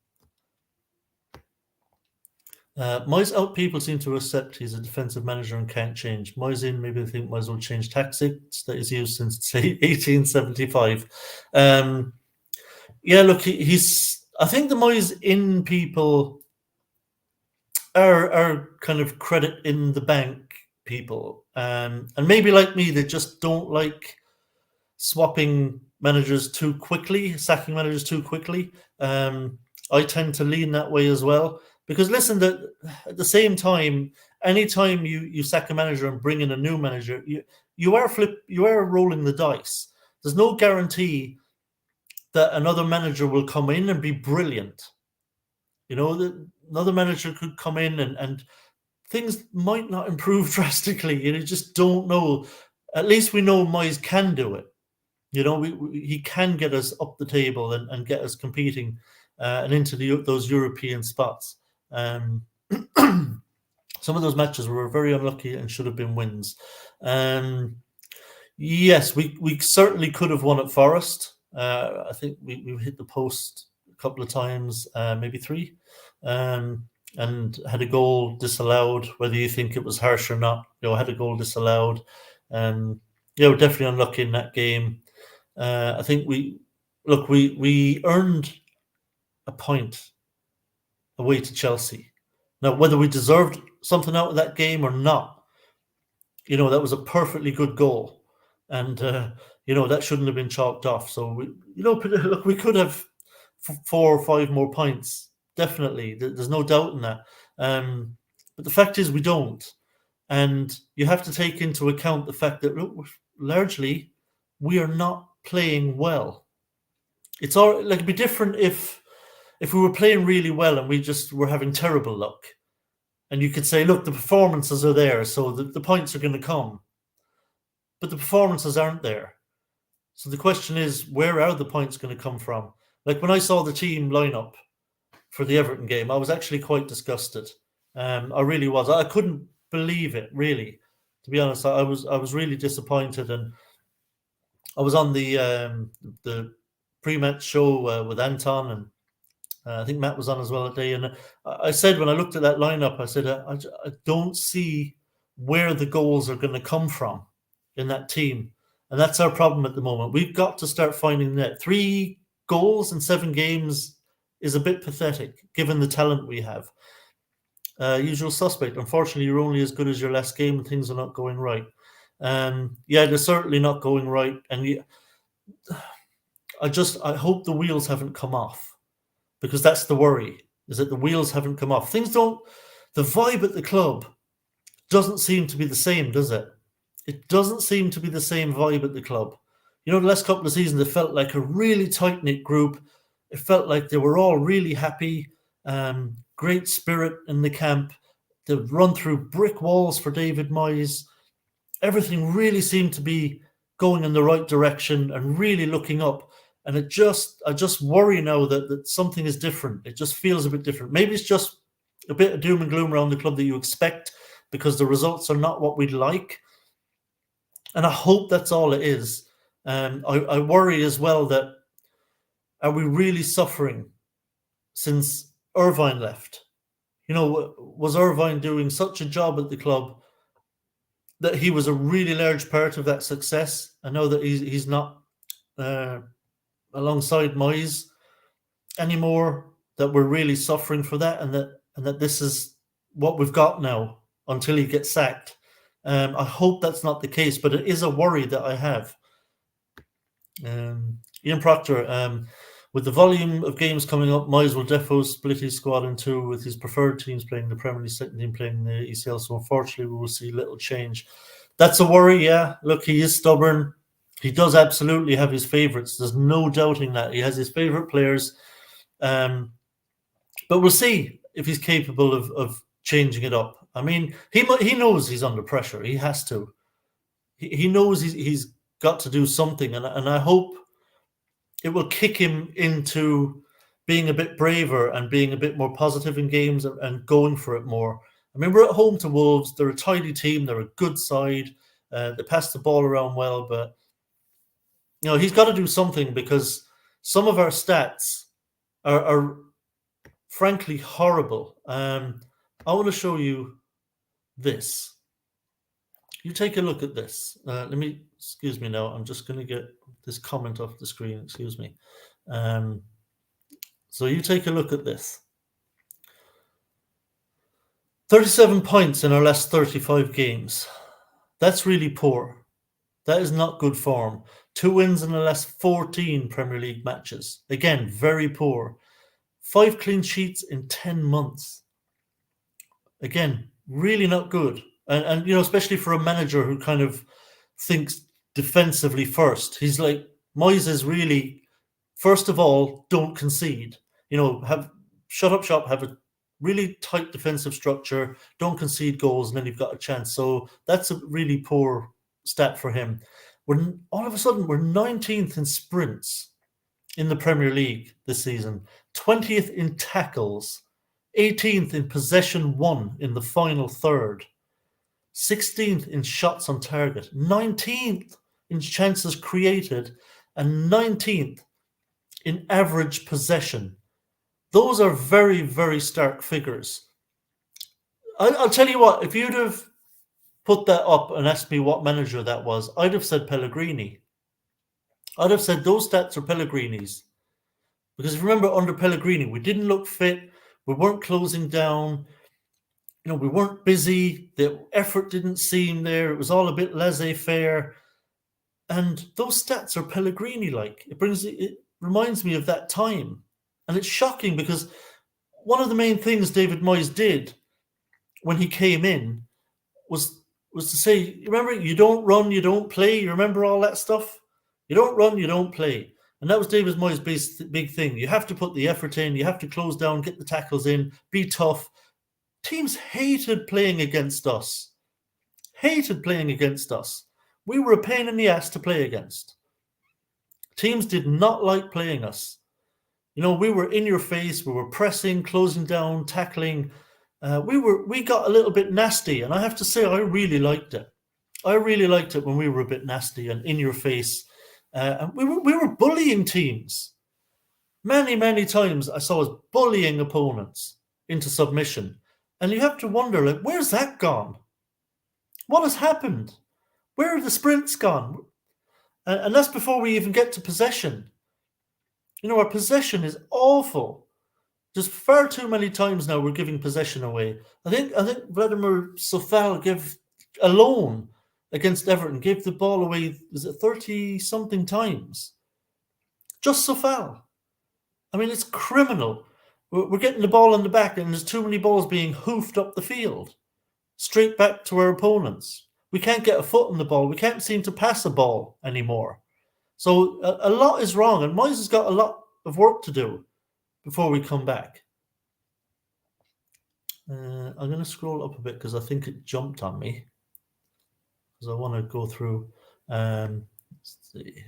Moyes out people seem to accept he's a defensive manager and can't change. Moyes in, maybe they think Moyes will change tactics that he's used since, say, 1875. Yeah, look, he's. I think the Moyes in people are kind of credit in the bank people, and maybe like me, they just don't like swapping managers too quickly, sacking managers too quickly. I tend to lean that way as well. Because listen, at the same time, anytime you sack a manager and bring in a new manager, you are rolling the dice. There's no guarantee that another manager will come in and be brilliant. You know, another manager could come in and things might not improve drastically. You just don't know. At least we know Moyes can do it. You know, he can get us up the table and get us competing and into those European spots. Some of those matches were very unlucky and should have been wins. Yes, we certainly could have won at Forest. I think we hit the post a couple of times, maybe 3, and had a goal disallowed. Whether you think it was harsh or not, had a goal disallowed. We're definitely unlucky in that game. I think we earned a point away to Chelsea. Now, whether we deserved something out of that game or not, that was a perfectly good goal, and that shouldn't have been chalked off. So we could have 4 or 5 more points. Definitely, there's no doubt in that. But the fact is, we don't, and you have to take into account the fact that largely we are not playing well. It's all like it'd be different if we were playing really well and we just were having terrible luck. And you could say, look, the performances are there, so the points are going to come. But the performances aren't there. So the question is, where are the points going to come from? Like when I saw the team lineup for the Everton game, I was actually quite disgusted. I really was. I couldn't believe it, really. To be honest, I was really disappointed. And I was on the pre-match show with Anton, and I think Matt was on as well that day. And I said, when I looked at that lineup, I said, I don't see where the goals are going to come from in that team. And that's our problem at the moment. We've got to start finding that. 3 goals in 7 games is a bit pathetic, given the talent we have. Usual suspect. Unfortunately, you're only as good as your last game and things are not going right. They're certainly not going right. And I hope the wheels haven't come off. Because that's the worry, is that the wheels haven't come off. The vibe at the club doesn't seem to be the same, does it? It doesn't seem to be the same vibe at the club. The last couple of seasons, it felt like a really tight-knit group. It felt like they were all really happy, great spirit in the camp. They've run through brick walls for David Moyes. Everything really seemed to be going in the right direction and really looking up. And I just worry now that something is different. It just feels a bit different. Maybe it's just a bit of doom and gloom around the club that you expect because the results are not what we'd like. And I hope that's all it is. I worry as well that, are we really suffering since Irvine left? Was Irvine doing such a job at the club that he was a really large part of that success? I know that he's not alongside Moyes anymore, that we're really suffering for that, and that this is what we've got now until he gets sacked. I hope that's not the case, but it is a worry that I have. Ian Proctor, with the volume of games coming up, Moyes will defo split his squad in two, with his preferred teams playing the Premier League, second team playing the ECL. So unfortunately, we will see little change. That's a worry, yeah. Look, he is stubborn. He does absolutely have his favourites. There's no doubting that. He has his favourite players. But we'll see if he's capable of changing it up. I mean, he knows he's under pressure. He has to. He knows he's got to do something. And I hope it will kick him into being a bit braver and being a bit more positive in games and going for it more. I mean, we're at home to Wolves. They're a tidy team. They're a good side. They pass the ball around well, but he's got to do something, because some of our stats are frankly horrible. I want to show you this. You take a look at this. Excuse me now. I'm just going to get this comment off the screen. Excuse me. So you take a look at this. 37 points in our last 35 games. That's really poor. That is not good form. 2 wins in the last 14 Premier League matches. Again, very poor. 5 clean sheets in 10 months. Again, really not good. And especially for a manager who kind of thinks defensively first. He's like, Moyes is really, first of all, don't concede. Shut up shop, have a really tight defensive structure, don't concede goals, and then you've got a chance. So that's a really poor stat for him. All of a sudden, we're 19th in sprints in the Premier League this season, 20th in tackles, 18th in possession won in the final third, 16th in shots on target, 19th in chances created, and 19th in average possession. Those are very, very stark figures. I'll tell you what, if you'd have put that up and asked me what manager that was, I'd have said Pellegrini. I'd have said those stats are Pellegrini's. Because if you remember, under Pellegrini, we didn't look fit, we weren't closing down, we weren't busy, the effort didn't seem there, it was all a bit laissez-faire. And those stats are Pellegrini-like. It reminds me of that time. And it's shocking, because one of the main things David Moyes did when he came in was to say, remember, you don't run, you don't play. You remember all that stuff? You don't run, you don't play. And that was David Moyes' big thing. You have to put the effort in, you have to close down, get the tackles in, be tough. Teams hated playing against us. Hated playing against us. We were a pain in the ass to play against. Teams did not like playing us. We were in your face, we were pressing, closing down, tackling. We got a little bit nasty, and I have to say, I really liked it. I really liked it when we were a bit nasty and in your face. And we were bullying teams. Many, many times I saw us bullying opponents into submission. And you have to wonder, where's that gone? What has happened? Where are the sprints gone? And that's before we even get to possession. Our possession is awful. Just far too many times now we're giving possession away. I think Vladimir Sofal alone against Everton gave the ball away, was it 30-something times? Just Sofal. I mean, it's criminal. We're getting the ball in the back, and there's too many balls being hoofed up the field, straight back to our opponents. We can't get a foot on the ball. We can't seem to pass a ball anymore. So a lot is wrong, and Moyes has got a lot of work to do before we come back. I'm going to scroll up a bit because I think it jumped on me. Because I want to go through. Let's see.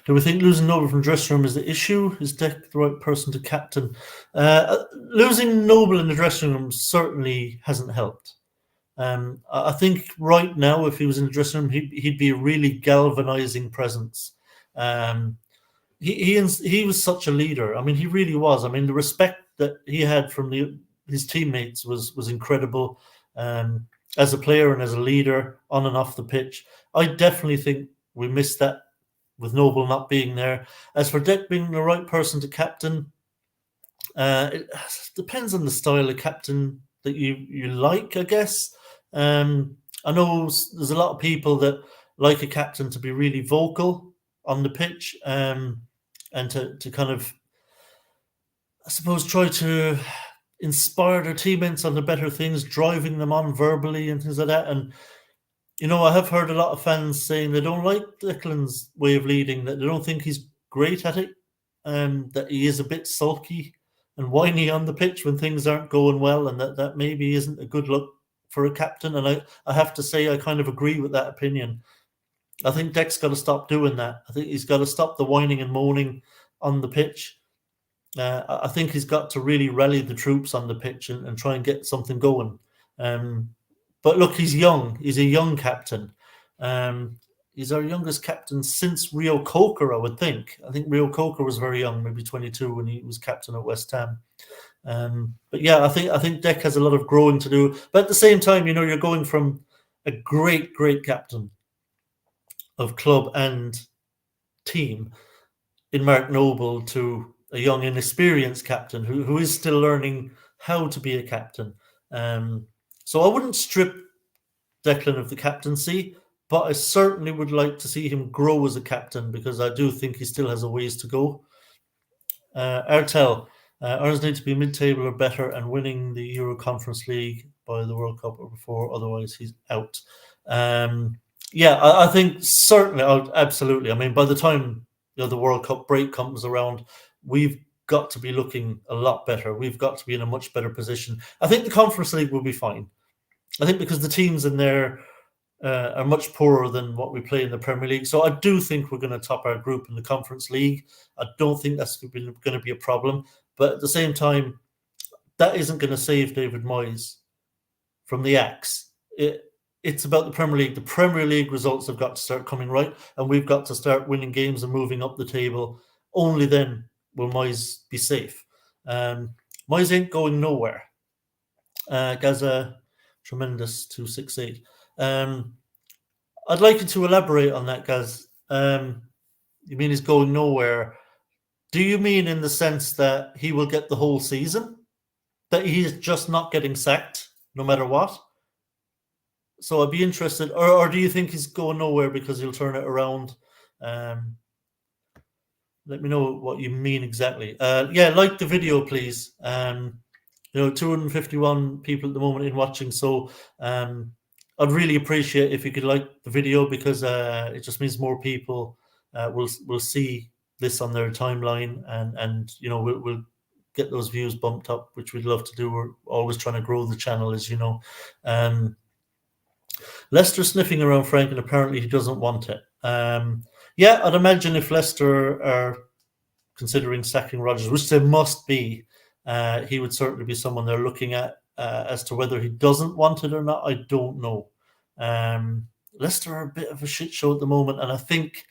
Do we think losing Noble from the dressing room is the issue? Is Deck the right person to captain? Losing Noble in the dressing room certainly hasn't helped. I think right now, if he was in the dressing room, he'd be a really galvanizing presence. He was such a leader. I mean, he really was. I mean, the respect that he had from his teammates was incredible. As a player and as a leader on and off the pitch, I definitely think we missed that with Noble not being there. As for Deck being the right person to captain, it depends on the style of captain that you like, I guess. I know there's a lot of people that like a captain to be really vocal on the pitch, and to kind of, I suppose, try to inspire their teammates on the better things, driving them on verbally and things like that. And I have heard a lot of fans saying they don't like Declan's way of leading, that they don't think he's great at it, that he is a bit sulky and whiny on the pitch when things aren't going well, and that maybe isn't a good look for a captain. And I have to say, I kind of agree with that opinion. I think Deck's got to stop doing that. I think he's got to stop the whining and moaning on the pitch. I think he's got to really rally the troops on the pitch and try and get something going. But look, he's young. He's a young captain. He's our youngest captain since Rio Coker, I would think. I think Rio Coker was very young, maybe 22 when he was captain at West Ham. But yeah, I think Deck has a lot of growing to do. But at the same time, you're going from a great, great captain of club and team in Mark Noble to a young, inexperienced captain who is still learning how to be a captain. So I wouldn't strip Declan of the captaincy, but I certainly would like to see him grow as a captain, because I do think he still has a ways to go. Artel, Ireland need to be mid-table or better and winning the Euro Conference League by the World Cup or before, otherwise he's out. Yeah, I think certainly, absolutely. I mean, by the time the World Cup break comes around, we've got to be looking a lot better. We've got to be in a much better position. I think the Conference League will be fine. I think because the teams in there are much poorer than what we play in the Premier League. So I do think we're going to top our group in the Conference League. I don't think that's going to be a problem. But at the same time, that isn't going to save David Moyes from the axe. It's about the Premier League. The Premier League results have got to start coming right, and we've got to start winning games and moving up the table. Only then will Moyes be safe. Moyes ain't going nowhere. Gaza, tremendous 268. I'd like you to elaborate on that, Gaz. You mean he's going nowhere? Do you mean in the sense that he will get the whole season? That he's just not getting sacked no matter what? So I'd be interested, or do you think he's going nowhere because he'll turn it around? Let me know what you mean exactly. Yeah, like the video, please. 251 people at the moment in watching, so I'd really appreciate if you could like the video, because it just means more people will see this on their timeline, and we'll get those views bumped up, which we'd love to do. We're always trying to grow the channel, as you know. Leicester sniffing around Frank, and apparently he doesn't want it. Yeah, I'd imagine if Leicester are considering sacking Rodgers, which they must be, he would certainly be someone they're looking at. As to whether he doesn't want it or not, I don't know. Leicester are a bit of a shit show at the moment, and I think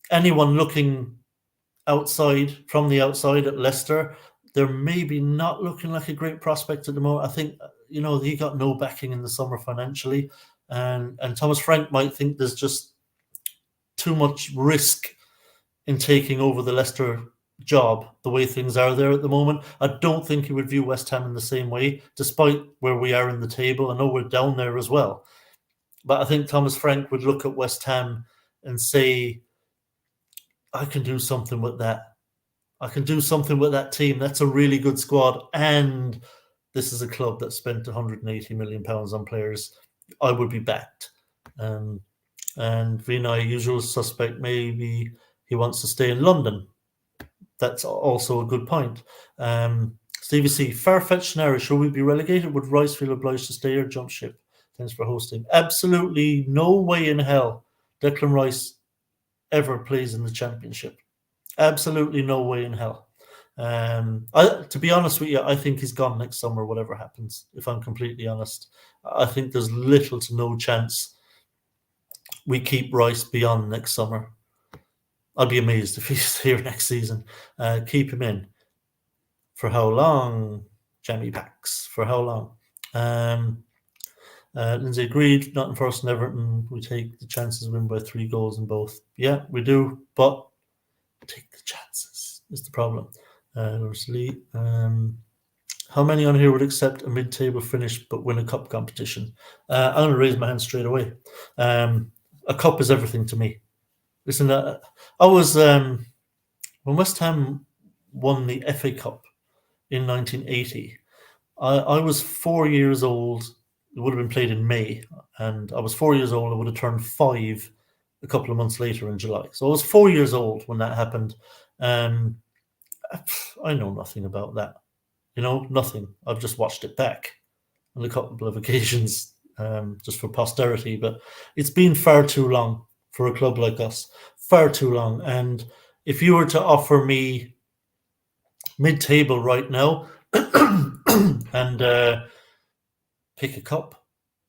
anyone looking from the outside at Leicester, they're maybe not looking like a great prospect at the moment. I think he got no backing in the summer financially, and Thomas Frank might think there's just too much risk in taking over the Leicester job the way things are there at the moment. I don't think he would view West Ham in the same way, despite where we are in the table. I know we're down there as well, but I think Thomas Frank would look at West Ham and say, I can do something with that. I can do something with that team. That's a really good squad, and this is a club that spent £180 million on players. I would be backed. And Vinay, usual suspect, maybe he wants to stay in London. That's also a good point. Stevie C, far-fetched scenario. Should we be relegated? Would Rice feel obliged to stay or jump ship? Thanks for hosting. Absolutely no way in hell Declan Rice ever plays in the Championship. Absolutely no way in hell. To be honest with you, I think he's gone next summer, whatever happens, if I'm completely honest. I think there's little to no chance we keep Rice beyond next summer. I'd be amazed if he's here next season. Keep him in. For how long? Jamie Packs. For how long? Lindsay agreed. Nottingham Forest and Everton. We take the chances to win by 3 goals in both. Yeah, we do. But take the chances is the problem. How many on here would accept a mid-table finish but win a cup competition? I'm going to raise my hand straight away. A cup is everything to me. Listen, I was when West Ham won the FA Cup in 1980. I was 4 years old. It would have been played in May, and I was 4 years old. I would have turned 5 a couple of months later in July. So I was 4 years old when that happened. I know nothing about that. Nothing. I've just watched it back on a couple of occasions, just for posterity. But it's been far too long for a club like us. Far too long. And if you were to offer me mid-table right now and pick a cup,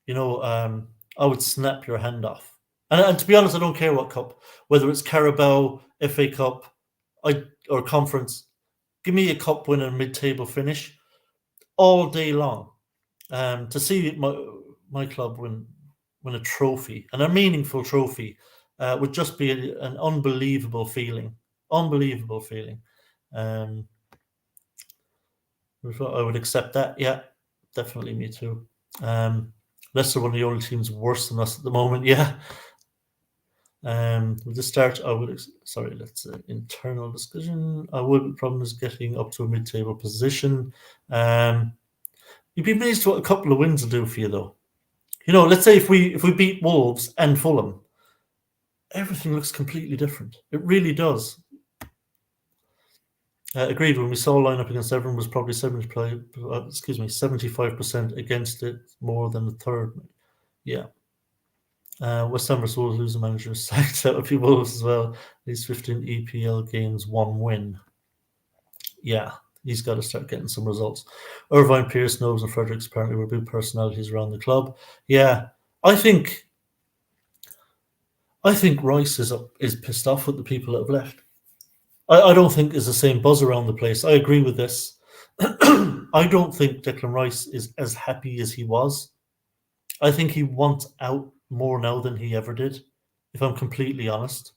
I would snap your hand off. And to be honest, I don't care what cup, whether it's Carabao, FA Cup, or Conference. Give me a cup win and mid-table finish all day long. To see my club win a trophy, and a meaningful trophy, would just be an unbelievable feeling. Unbelievable feeling. I would accept that. Yeah, definitely me too. Leicester, one of the only teams worse than us at the moment. Yeah. With the start, let's internal discussion. I would. The problem is getting up to a mid-table position. You'd be amazed what a couple of wins will do for you, though. Let's say if we beat Wolves and Fulham, everything looks completely different. It really does. Agreed. When we saw a lineup against Everton was probably 75% against it, more than the third. Yeah. West Ham versus Wolves lose the manager sacked. That would be Wolves as well. These 15 EPL games, 1 win. Yeah, he's got to start getting some results. Irvine, Pierce, Knowles, and Fredericks apparently were big personalities around the club. Yeah, I think Rice is pissed off with the people that have left. I don't think there's the same buzz around the place. I agree with this. I don't think Declan Rice is as happy as he was. I think he wants out more now than he ever did, if I'm completely honest.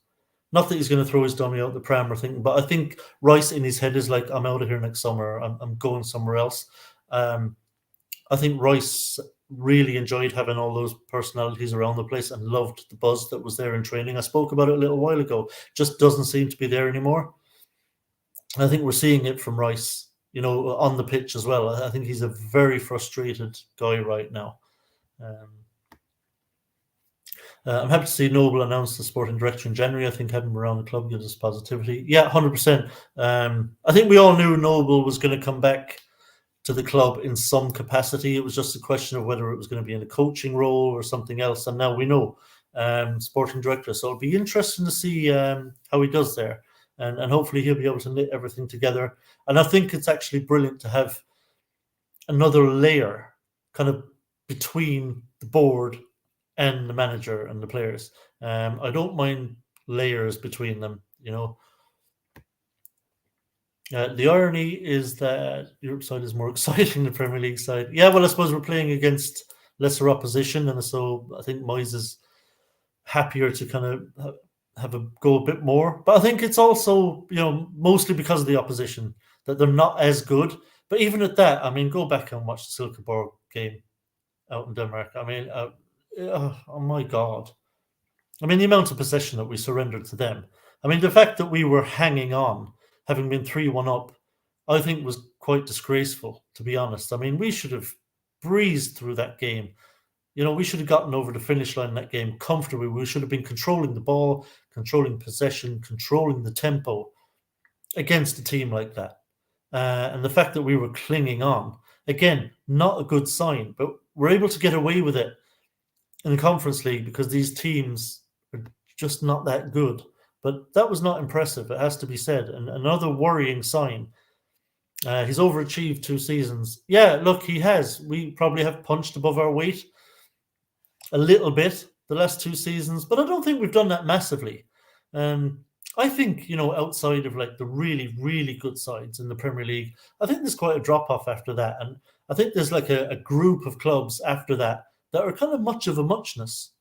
Not that he's going to throw his dummy out the pram or thing, but I think Rice in his head is like, I'm out of here next summer. I'm going somewhere else. I think Rice really enjoyed having all those personalities around the place and loved the buzz that was there in training. I spoke about it a little while ago. Just doesn't seem to be there anymore. I think we're seeing it from Rice, on the pitch as well. I think he's a very frustrated guy right now. I'm happy to see Noble announce the sporting director in January. I think having him around the club gives us positivity. Yeah, 100%. I think we all knew Noble was going to come back to the club in some capacity. It was just a question of whether it was going to be in a coaching role or something else. And now we know, sporting director. So it'll be interesting to see how he does there. And hopefully he'll be able to knit everything together. And I think it's actually brilliant to have another layer kind of between the board and the manager and the players. I don't mind layers between them, the irony is that Europe side is more exciting than the Premier League side. Yeah, well, I suppose we're playing against lesser opposition, and so I think Moyes is happier to kind of have a go a bit more. But I think it's also, mostly because of the opposition, that they're not as good. But even at that, I mean, go back and watch the Silkeborg game out in Denmark. I mean, oh my God. I mean, the amount of possession that we surrendered to them. I mean, the fact that we were hanging on, having been 3-1 up, I think was quite disgraceful, to be honest. I mean, we should have breezed through that game. We should have gotten over the finish line in that game comfortably. We should have been controlling the ball, controlling possession, controlling the tempo. against a team like that. And the fact that we were clinging on, again, not a good sign, but we're able to get away with it in the Conference League because these teams are just not that good. But that was not impressive, it has to be said. And another worrying sign. He's overachieved 2 seasons. Yeah, look, he has. We probably have punched above our weight a little bit the last 2 seasons, but I don't think we've done that massively. I think, outside of like the really, really good sides in the Premier League, I think there's quite a drop off after that. And I think there's like a group of clubs after that are kind of much of a muchness.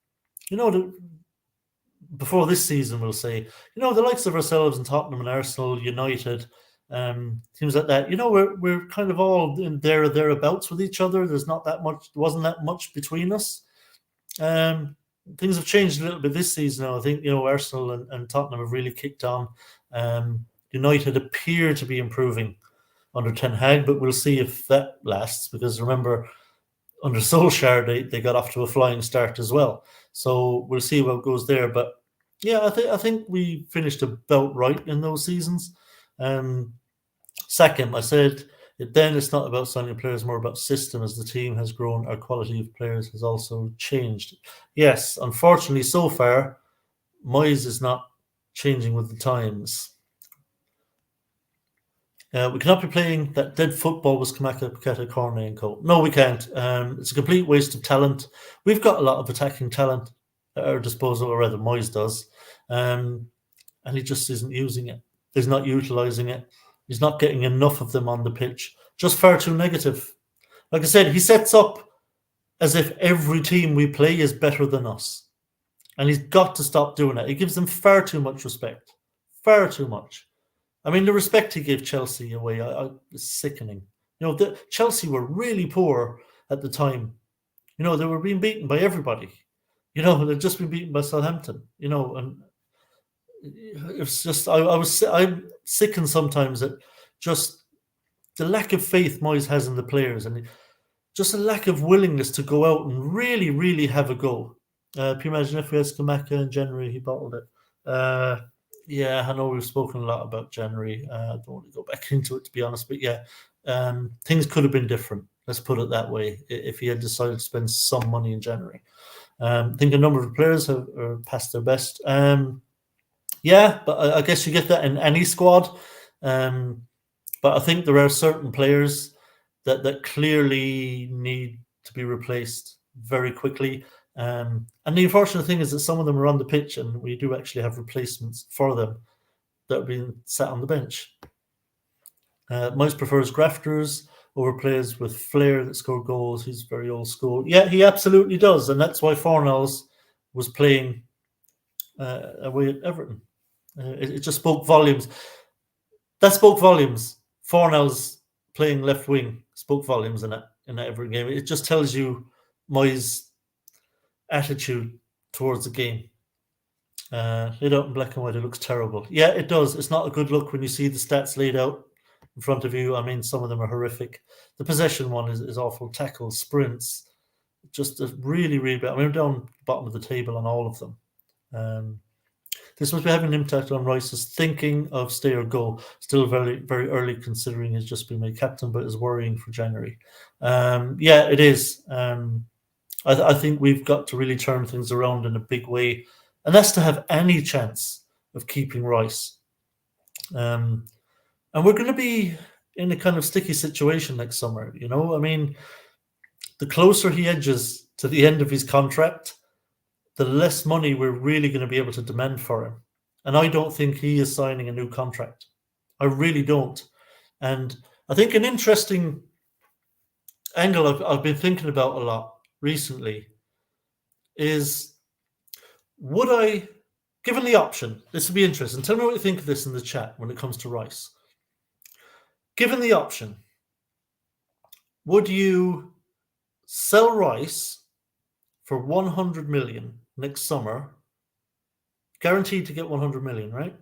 Before this season, we'll say, the likes of ourselves and Tottenham and Arsenal, United, teams like that, we're kind of all in thereabouts with each other. There's not that much, there wasn't that much between us. Things have changed a little bit this season. I think, Arsenal and Tottenham have really kicked on. United appear to be improving under Ten Hag, but we'll see if that lasts, because remember, under Solskjaer, they got off to a flying start as well. So we'll see how it goes there. But yeah, I think we finished about right in those seasons. Second, I said then it's not about signing players, more about system. As the team has grown, our quality of players has also changed. Yes, unfortunately, so far, Moyes is not changing with the times. We cannot be playing that dead football with Kamaka, Paqueta, Cornet and co. No, we can't. It's a complete waste of talent. We've got a lot of attacking talent at our disposal, or rather Moyes does. And he just isn't using it. He's not utilising it. He's not getting enough of them on the pitch. Just far too negative. Like I said, he sets up as if every team we play is better than us. And he's got to stop doing that. He gives them far too much respect. Far too much. I mean, the respect he gave Chelsea away is sickening. Chelsea were really poor at the time. They were being beaten by everybody. They'd just been beaten by Southampton. And it's just I'm sickened sometimes at just the lack of faith Moyes has in the players, and just a lack of willingness to go out and really, really have a go. Can you imagine if we had Skamaka in January, he bottled it. Yeah, I know we've spoken a lot about January. I don't want to go back into it, to be honest, but yeah, things could have been different. Let's put it that way. If he had decided to spend some money in January, I think a number of players have passed their best. Yeah, but I guess you get that in any squad. But I think there are certain players that clearly need to be replaced very quickly. And the unfortunate thing is that some of them are on the pitch, and we do actually have replacements for them that have been sat on the bench. Moyes prefers grafters over players with flair that score goals. He's very old school. Yeah, he absolutely does, and that's why Fornals was playing away at Everton. It just spoke volumes. That spoke volumes. Fornals playing left wing spoke volumes in that Everton game. It just tells you Moyes' attitude towards the game. Laid out in black and white, it looks terrible. Yeah, it does. It's not a good look when you see the stats laid out in front of you. I mean, some of them are horrific. The possession one is awful. Tackles, sprints, just really, really bad. I mean, we're down the bottom of the table on all of them. This must be having an impact on Rice's thinking of stay or go. Still very, very early, considering he's just been made captain, but is worrying for January. Yeah, it is. I think we've got to really turn things around in a big way, and that's to have any chance of keeping Rice. And we're going to be in a kind of sticky situation next summer. I mean, the closer he edges to the end of his contract, the less money we're really going to be able to demand for him. And I don't think he is signing a new contract. I really don't. And I think an interesting angle I've been thinking about a lot recently is, would I, given the option, this would be interesting. Tell me what you think of this in the chat when it comes to Rice. Given the option, would you sell Rice for 100 million next summer, guaranteed to get 100 million, right?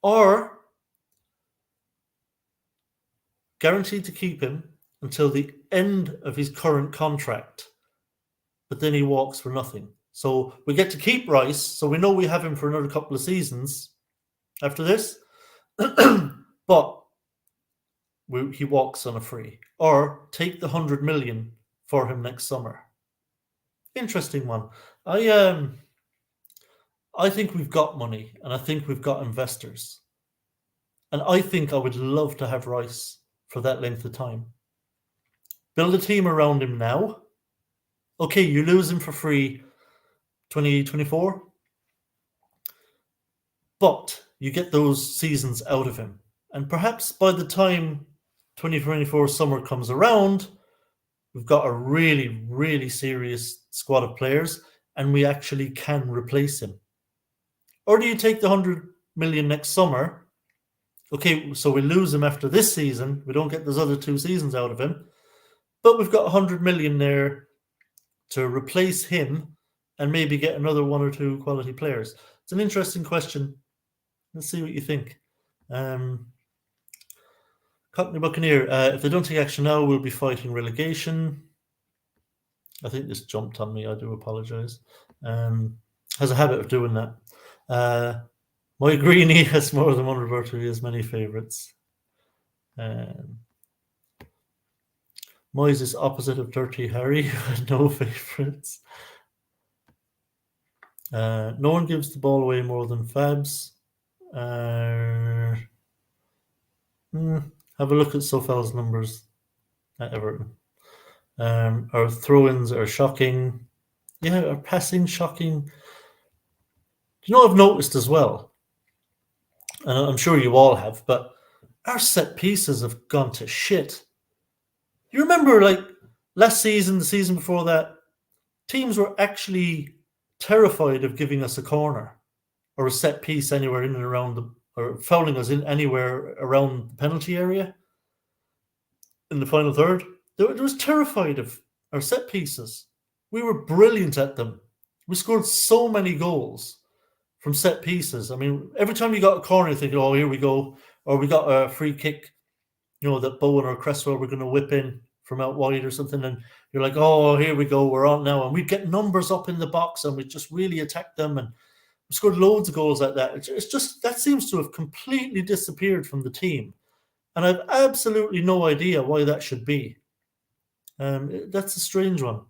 Or guaranteed to keep him until the end of his current contract, but then he walks for nothing. So we get to keep Rice, so we know we have him for another couple of seasons after this. But but he walks on a free, or take the 100 million for him next summer. Interesting one. I think we've got money, and I think we've got investors, and I think I would love to have Rice for that length of time. Build a team around him now. Okay, you lose him for free 2024, but you get those seasons out of him. And perhaps by the time 2024 summer comes around, we've got a really, really serious squad of players and we actually can replace him. Or do you take the 100 million next summer? Okay, so we lose him after this season. We don't get those other 2 seasons out of him. But we've got 100 million there to replace him and maybe get another 1 or 2 quality players. It's an interesting question. Let's see what you think. Cockney Buccaneer, if they don't take action now, we'll be fighting relegation. I think this jumped on me. I do apologise. Has a habit of doing that. My Greenie has more than one reverter. He has many favourites. Moyes is opposite of Dirty Harry, who had no favourites. No one gives the ball away more than Fabs. Have a look at Sofel's numbers at Everton. Our throw-ins are shocking. Yeah, our passing shocking. Do you know what I've noticed as well? And I'm sure you all have, but our set pieces have gone to shit. You remember, like, last season, the season before that, teams were actually terrified of giving us a corner or a set piece anywhere in and around or fouling us in anywhere around the penalty area in the final third. They was terrified of our set pieces. We were brilliant at them. We scored so many goals from set pieces. I mean, every time you got a corner, you think, oh, here we go. Or we got a free kick, that Bowen or Cresswell were going to whip in from out wide or something. And you're like, oh, here we go. We're on now. And we'd get numbers up in the box and we'd just really attack them. And we scored loads of goals like that. It's just, that seems to have completely disappeared from the team. And I've absolutely no idea why that should be. That's a strange one.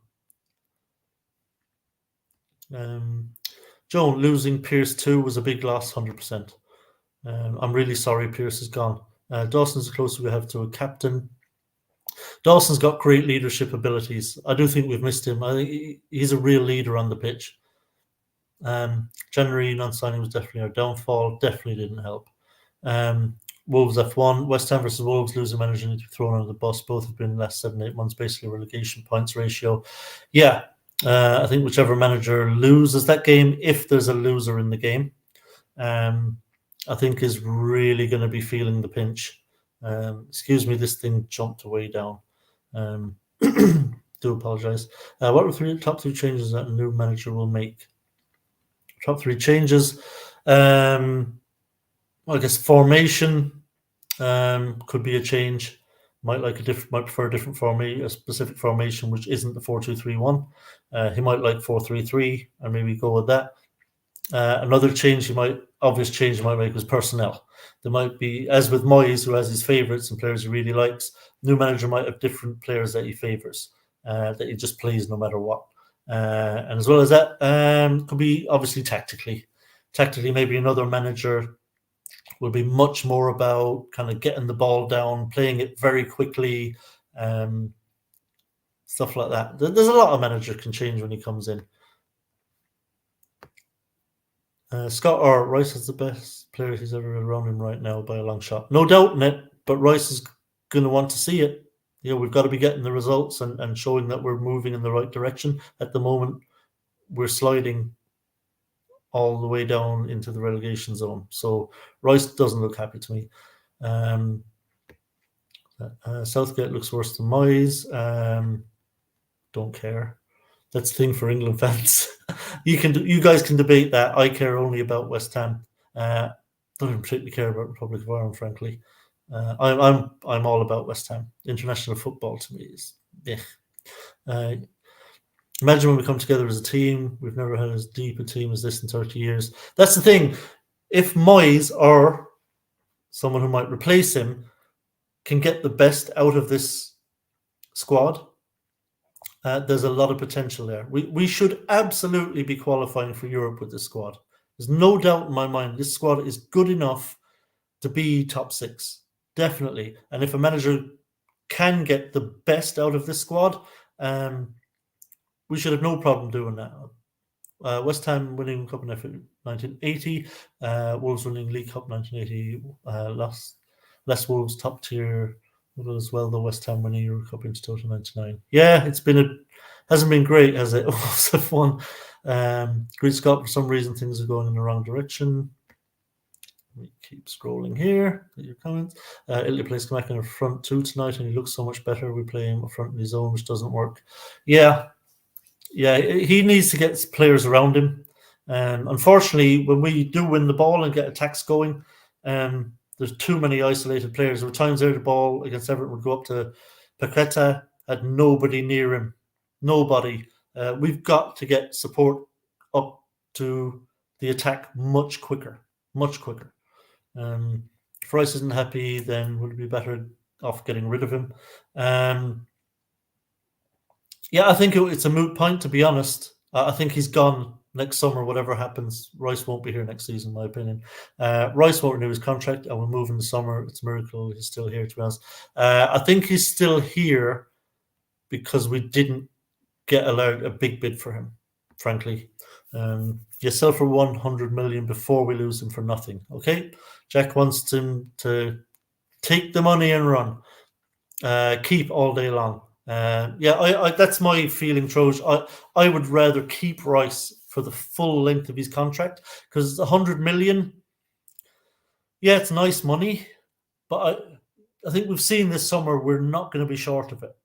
Joan, losing Pierce 2 was a big loss, 100%. I'm really sorry Pierce is gone. Dawson's the closest we have to a captain. Dawson's got great leadership abilities. I do think we've missed him. I think he's a real leader on the pitch. January non-signing was definitely our downfall. Definitely didn't help. Wolves F1, West Ham versus Wolves, losing manager need to be thrown under the bus. Both have been in the last 7-8 months, basically relegation points ratio. Yeah, I think whichever manager loses that game, if there's a loser in the game, I think is really going to be feeling the pinch. Excuse me, this thing jumped way down. Do apologise. What are the top 3 changes that a new manager will make? Top 3 changes. I guess formation could be a change. Might prefer a different formation, a specific formation which isn't the 4-2-3-1. He might like 4-3-3, and maybe go with that. Another obvious change he might make was personnel. There might be, as with Moyes, who has his favourites and players he really likes, new manager might have different players that he favours, that he just plays no matter what. And as well as that, could be obviously tactically. Tactically, maybe another manager will be much more about kind of getting the ball down, playing it very quickly, stuff like that. There's a lot a manager can change when he comes in. Scott or Rice is the best player who's ever around him right now by a long shot. No doubt in it, but Rice is going to want to see it. We've got to be getting the results and showing that we're moving in the right direction. At the moment, we're sliding all the way down into the relegation zone. So Rice doesn't look happy to me. Southgate looks worse than Moyes. Don't care. That's the thing for England fans. You guys can debate that. I care only about West Ham. Don't even particularly care about Republic of Ireland, frankly. I'm all about West Ham. International football to me is imagine when we come together as a team. We've never had as deep a team as this in 30 years. That's the thing. If Moyes or someone who might replace him, can get the best out of this squad, there's a lot of potential there. We should absolutely be qualifying for Europe with this squad. There's no doubt in my mind this squad is good enough to be top 6, definitely. And if a manager can get the best out of this squad, we should have no problem doing that. West Ham winning Cup in 1980, Wolves winning League Cup 1980, less Wolves top tier as well, though West Ham winning Euro Cup in 2099. Yeah, hasn't been great, has it? Wolves have won. Great Scott, for some reason, things are going in the wrong direction. We keep scrolling here. Your comments. Italy plays Kamak in the front 2 tonight, and he looks so much better. We play him up front in his own, which doesn't work. Yeah, he needs to get players around him. Unfortunately, when we do win the ball and get attacks going, there's too many isolated players. There were times there the ball against Everton would go up to Paqueta, had nobody near him. Nobody. We've got to get support up to the attack much quicker. Much quicker. If Rice isn't happy, then would it be better off getting rid of him? Yeah, I think it's a moot point, to be honest. I think he's gone next summer, whatever happens. Rice won't be here next season, in my opinion. Rice won't renew his contract and will move in the summer. It's a miracle he's still here, to be honest. I think he's still here because we didn't get a big bid for him, frankly. You sell for 100 million before we lose him for nothing, okay? Jack wants him to take the money and run. Keep all day long. I that's my feeling, Troj. I would rather keep Rice for the full length of his contract, because 100 million, yeah, it's nice money, but I think we've seen this summer we're not going to be short of it.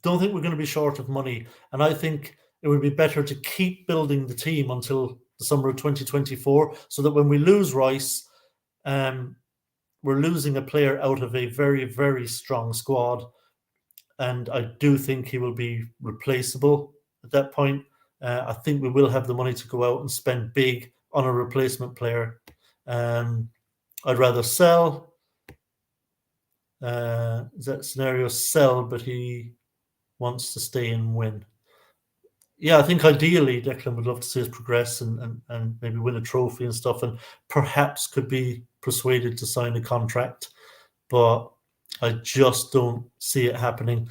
Don't think we're going to be short of money, and I think it would be better to keep building the team until the summer of 2024, so that when we lose Rice, we're losing a player out of a very, very strong squad. And I do think he will be replaceable at that point. I think we will have the money to go out and spend big on a replacement player. I'd rather sell. That scenario, sell, but he wants to stay and win. Yeah, I think ideally Declan would love to see us progress and maybe win a trophy and stuff, and perhaps could be persuaded to sign a contract. But I just don't see it happening.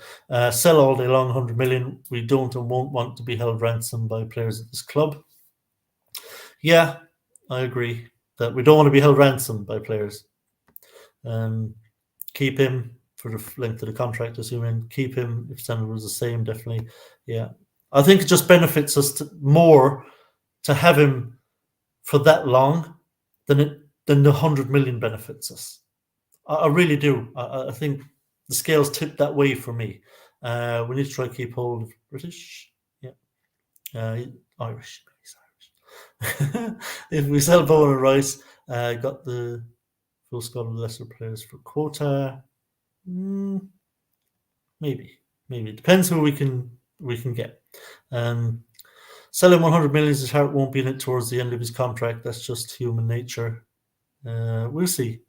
Sell all day long, 100 million. We don't and won't want to be held ransom by players at this club. Yeah, I agree that we don't want to be held ransom by players. Keep him for the length of the contract, assuming. Keep him if standard was the same, definitely. Yeah. I think it just benefits us more to have him for that long than the 100 million benefits us. I really do. I think the scales tip that way for me. We need to try to keep hold of British. Yeah. Irish. He's Irish. If we sell Bowen and Rice, got the full squad of lesser players for quota. Maybe. It depends who we can get. Selling 100 million, his heart won't be in it towards the end of his contract. That's just human nature. We'll see.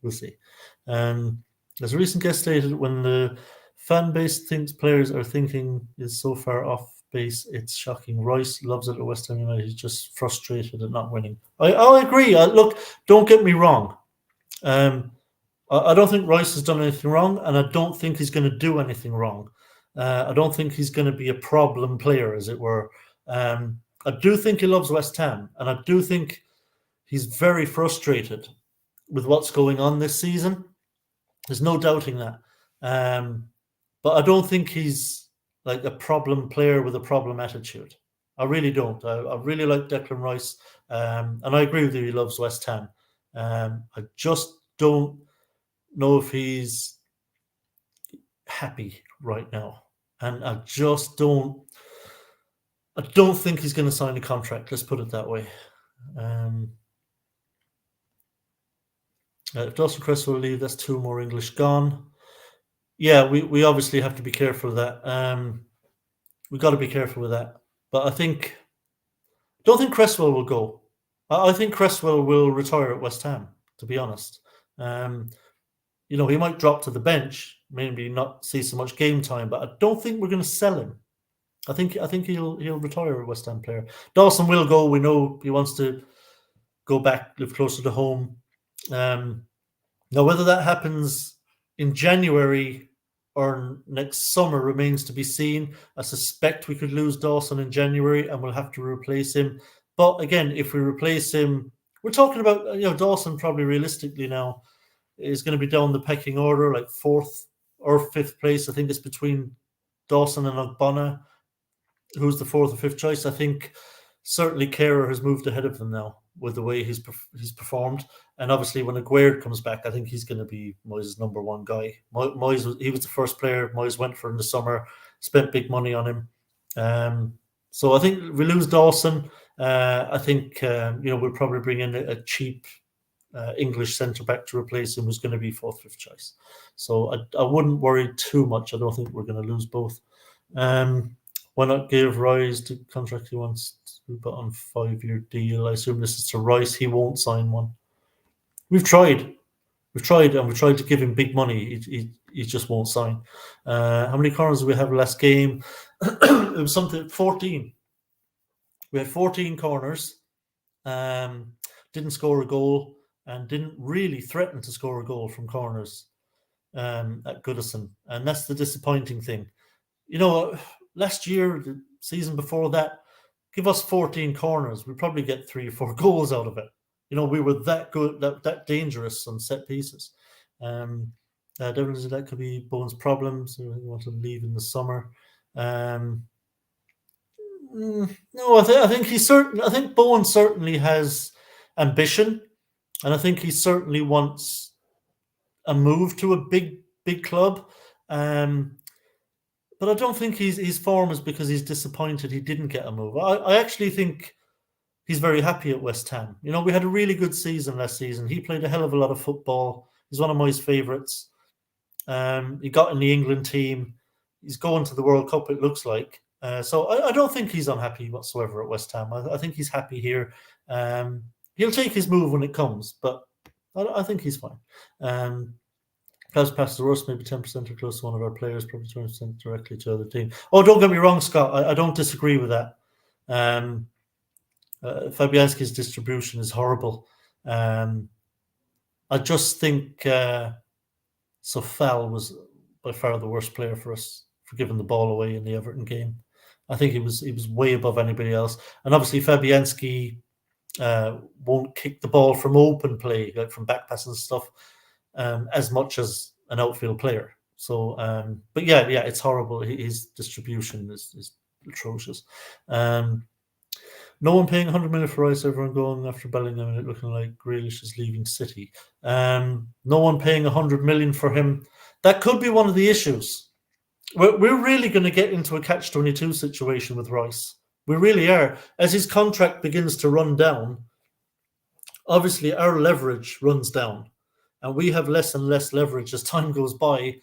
As a recent guest stated, when the fan base thinks players are thinking is so far off base, it's shocking. Rice loves it at West Ham United. He's just frustrated at not winning. I agree. Look, don't get me wrong. I don't think Rice has done anything wrong, and I don't think he's going to do anything wrong. I don't think he's going to be a problem player, as it were. I do think he loves West Ham, and I do think he's very frustrated with what's going on this season. There's no doubting that. But I don't think he's like a problem player with a problem attitude. I really don't. I really like Declan Rice, and I agree with you. He loves West Ham. I just don't know if he's happy right now, and I don't think he's going to sign a contract. Let's put it that way. If Dawson Cresswell will leave, that's 2 more English gone. Yeah, we obviously have to be careful of that. We've got to be careful with that. But don't think Cresswell will go. I think Cresswell will retire at West Ham, to be honest. he might drop to the bench, maybe not see so much game time, but I don't think we're going to sell him. I think he'll retire a West Ham player. Dawson will go. We know he wants to go back, live closer to home. Now, whether that happens in January or next summer remains to be seen. I suspect we could lose Dawson in January and we'll have to replace him. But again, if we replace him, we're talking about Dawson probably realistically now is going to be down the pecking order, like 4th or 5th place. I think it's between Dawson and Ogbonna, who's the 4th or 5th choice. I think certainly Kehrer has moved ahead of them now with the way he's performed. And obviously, when Aguerd comes back, I think he's going to be Moyes' number one guy. Moyes, he was the first player Moyes went for in the summer, spent big money on him. So I think we lose Dawson. I think we'll probably bring in a cheap English centre back to replace him, who's going to be 4th, 5th choice. So I wouldn't worry too much. I don't think we're going to lose both. Why not give Rice the contract he wants to put on 5-year deal? I assume this is to Rice. He won't sign one. We've tried, and we've tried to give him big money. He just won't sign. How many corners do we have last game? It was something 14. We had 14 corners. Didn't score a goal and didn't really threaten to score a goal from corners at Goodison, and that's the disappointing thing. Last year, the season before that, give us 14 corners, we probably get 3 or 4 goals out of it. We were that good, that dangerous on set pieces. Definitely that could be Bowen's problem. So he want to leave in the summer. No, I think Bowen certainly has ambition, and I think he certainly wants a move to a big club. But I don't think his form is because he's disappointed he didn't get a move. I actually think he's very happy at West Ham. We had a really good season last season. He played a hell of a lot of football. He's one of my favourites. He got in the England team. He's going to the World Cup, it looks like. So I don't think he's unhappy whatsoever at West Ham. I think he's happy here. He'll take his move when it comes, but I think he's fine. Past the worst, maybe 10% or close to one of our players, probably 20% directly to other team. Oh, don't get me wrong, Scott. I don't disagree with that. Fabianski's distribution is horrible. I just think Sofal was by far the worst player for us for giving the ball away in the Everton game. I think he was way above anybody else. And obviously Fabianski won't kick the ball from open play, like from back passes and stuff, as much as an outfield player. So, but yeah, it's horrible. His distribution is atrocious. No one paying 100 million for Rice, everyone going after Bellingham and it looking like Grealish is leaving City. No one paying 100 million for him. That could be one of the issues. We're really going to get into a catch-22 situation with Rice. We really are. As his contract begins to run down, obviously our leverage runs down. And we have less and less leverage as time goes by.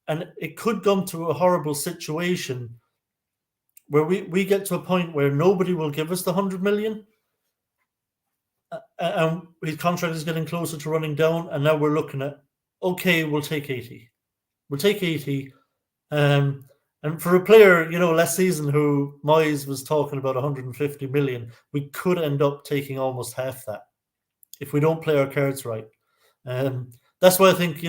And it could come to a horrible situation where we get to a point where nobody will give us the 100 million. And his contract is getting closer to running down. And now we're looking at, okay, we'll take 80. We'll take 80. And for a player, last season who Moyes was talking about 150 million, we could end up taking almost half that if we don't play our cards right. That's why I think,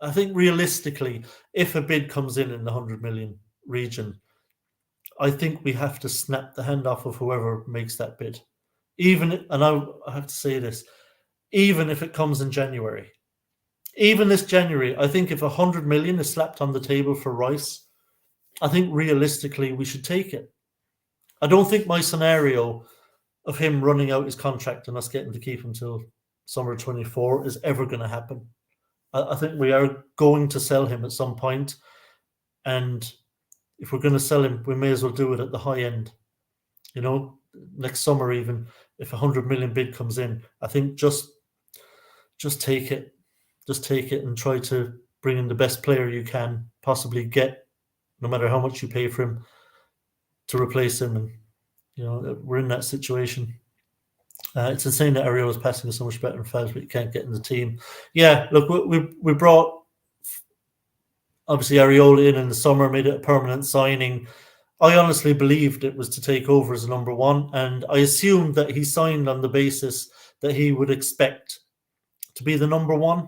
I think realistically, if a bid comes in the 100 million region, I think we have to snap the hand off of whoever makes that bid. And I have to say this, even if it comes in January, even this January, I think if 100 million is slapped on the table for Rice, I think realistically we should take it. I don't think my scenario of him running out his contract and us getting to keep him till summer 24 is ever going to happen. I think we are going to sell him at some point, and if we're going to sell him, we may as well do it at the high end. Next summer, even if 100 million bid comes in, I think just take it. Just take it and try to bring in the best player you can possibly get, no matter how much you pay for him, to replace him. And we're in that situation. It's insane that Areola's passing is so much better than Fabs, but you can't get in the team. Yeah, look, we brought obviously Areola in the summer, made it a permanent signing. I honestly believed it was to take over as a number one, and I assumed that he signed on the basis that he would expect to be the number one,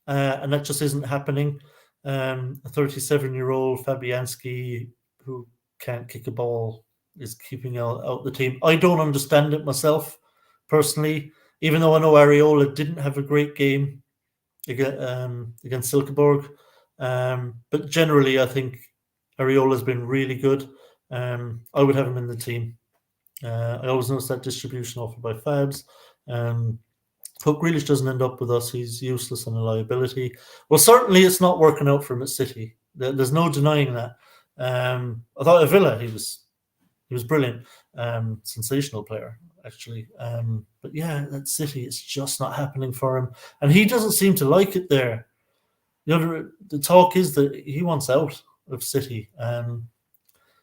and that just isn't happening. A 37-year-old Fabianski who can't kick a ball is keeping out the team. I don't understand it myself, personally, even though I know Areola didn't have a great game against Silkeborg. But generally, I think Areola's been really good. I would have him in the team. I always notice that distribution offered by Fabs. Hope Grealish doesn't end up with us. He's useless and a liability. Well, certainly it's not working out for him at City. There's no denying that. I thought at Villa he was brilliant, sensational player actually. But yeah, at City it's just not happening for him, and he doesn't seem to like it there. The talk is that he wants out of City.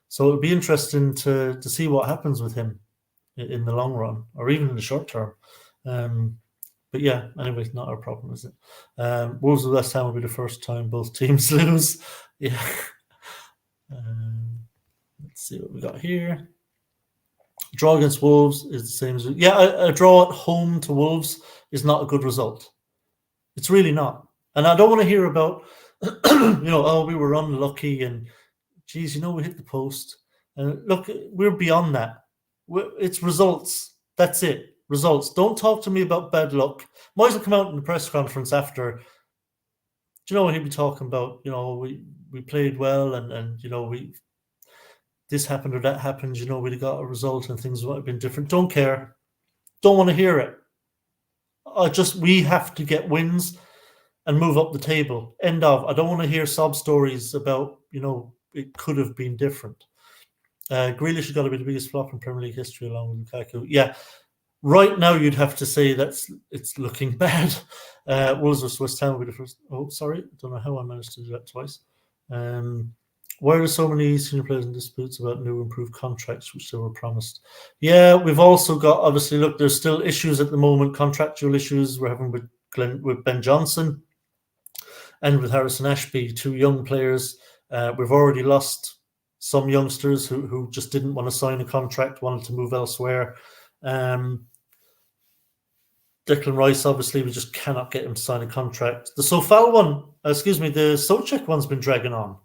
So it would be interesting to see what happens with him in the long run, or even in the short term. But yeah, anyway, it's not our problem, is it? Wolves of West Ham will be the first time both teams lose. Yeah. Let's see what we got here. Draw against Wolves is the same as... Yeah, a draw at home to Wolves is not a good result. It's really not. And I don't want to hear about, oh, we were unlucky and, geez, we hit the post. And look, we're beyond that. It's results. That's it. Results. Don't talk to me about bad luck. Moyes will come out in the press conference after. Do you know what he'd be talking about? We played well and we this happened or that happened. We'd got a result and things would have been different. Don't care. Don't want to hear it. We have to get wins and move up the table. End of. I don't want to hear sob stories about it could have been different. Grealish has got to be the biggest flop in Premier League history along with Lukaku. Yeah. Right now, you'd have to say it's looking bad. Wolves vs West Ham will be the first. Oh, sorry. I don't know how I managed to do that twice. Why are there so many senior players in disputes about new improved contracts, which they were promised? Yeah, we've also got, obviously, look, there's still issues at the moment, contractual issues we're having with Ben Johnson and with Harrison Ashby, two young players. We've already lost some youngsters who just didn't want to sign a contract, wanted to move elsewhere. Declan Rice, obviously, we just cannot get him to sign a contract. The Sofal one, the Souček one's been dragging on.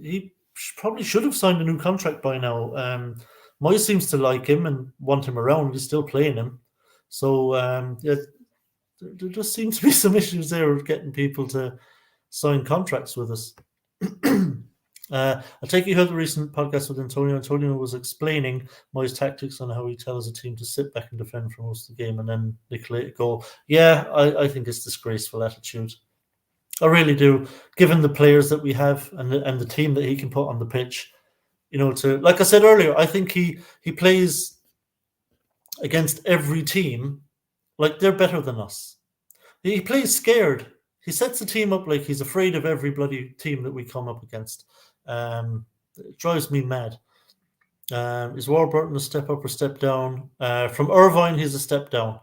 He probably should have signed a new contract by now. Moyes seems to like him and want him around. He's still playing him. So, there just seems to be some issues there with getting people to sign contracts with us. I take you heard the recent podcast with Antonio. Antonio was explaining Moyes' tactics on how he tells a team to sit back and defend for most of the game and then nicolate a goal. Yeah, I think it's disgraceful attitude. I really do. Given the players that we have and the team that he can put on the pitch, like I said earlier, I think he plays against every team like they're better than us. He plays scared. He sets the team up like he's afraid of every bloody team that we come up against. It drives me mad. Is Warburton a step up or step down? From Irvine, he's a step down.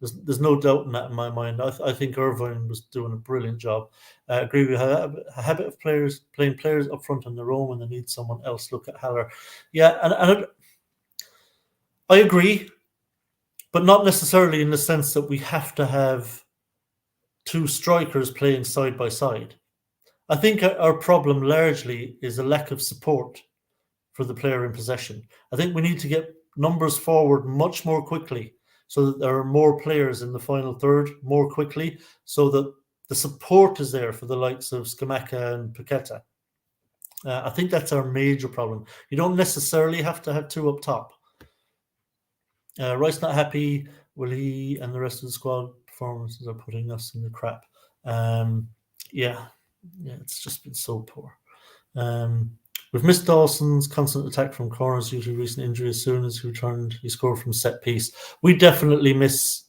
There's no doubt in that in my mind. I think Irvine was doing a brilliant job. I agree with a habit of playing players up front on their own when they need someone else. Look at Haller. Yeah, and I agree, but not necessarily in the sense that we have to have two strikers playing side by side. I think our problem largely is a lack of support for the player in possession. I think we need to get numbers forward much more quickly so that there are more players in the final third more quickly so that the support is there for the likes of Scamacca and Paqueta. I think that's our major problem. You don't necessarily have to have two up top. Rice not happy. Will he and the rest of the squad performances are putting us in the crap? Yeah, it's just been so poor. We've missed Dawson's constant attack from corners due to recent injury. As soon as he returned, he scored from set piece. We definitely miss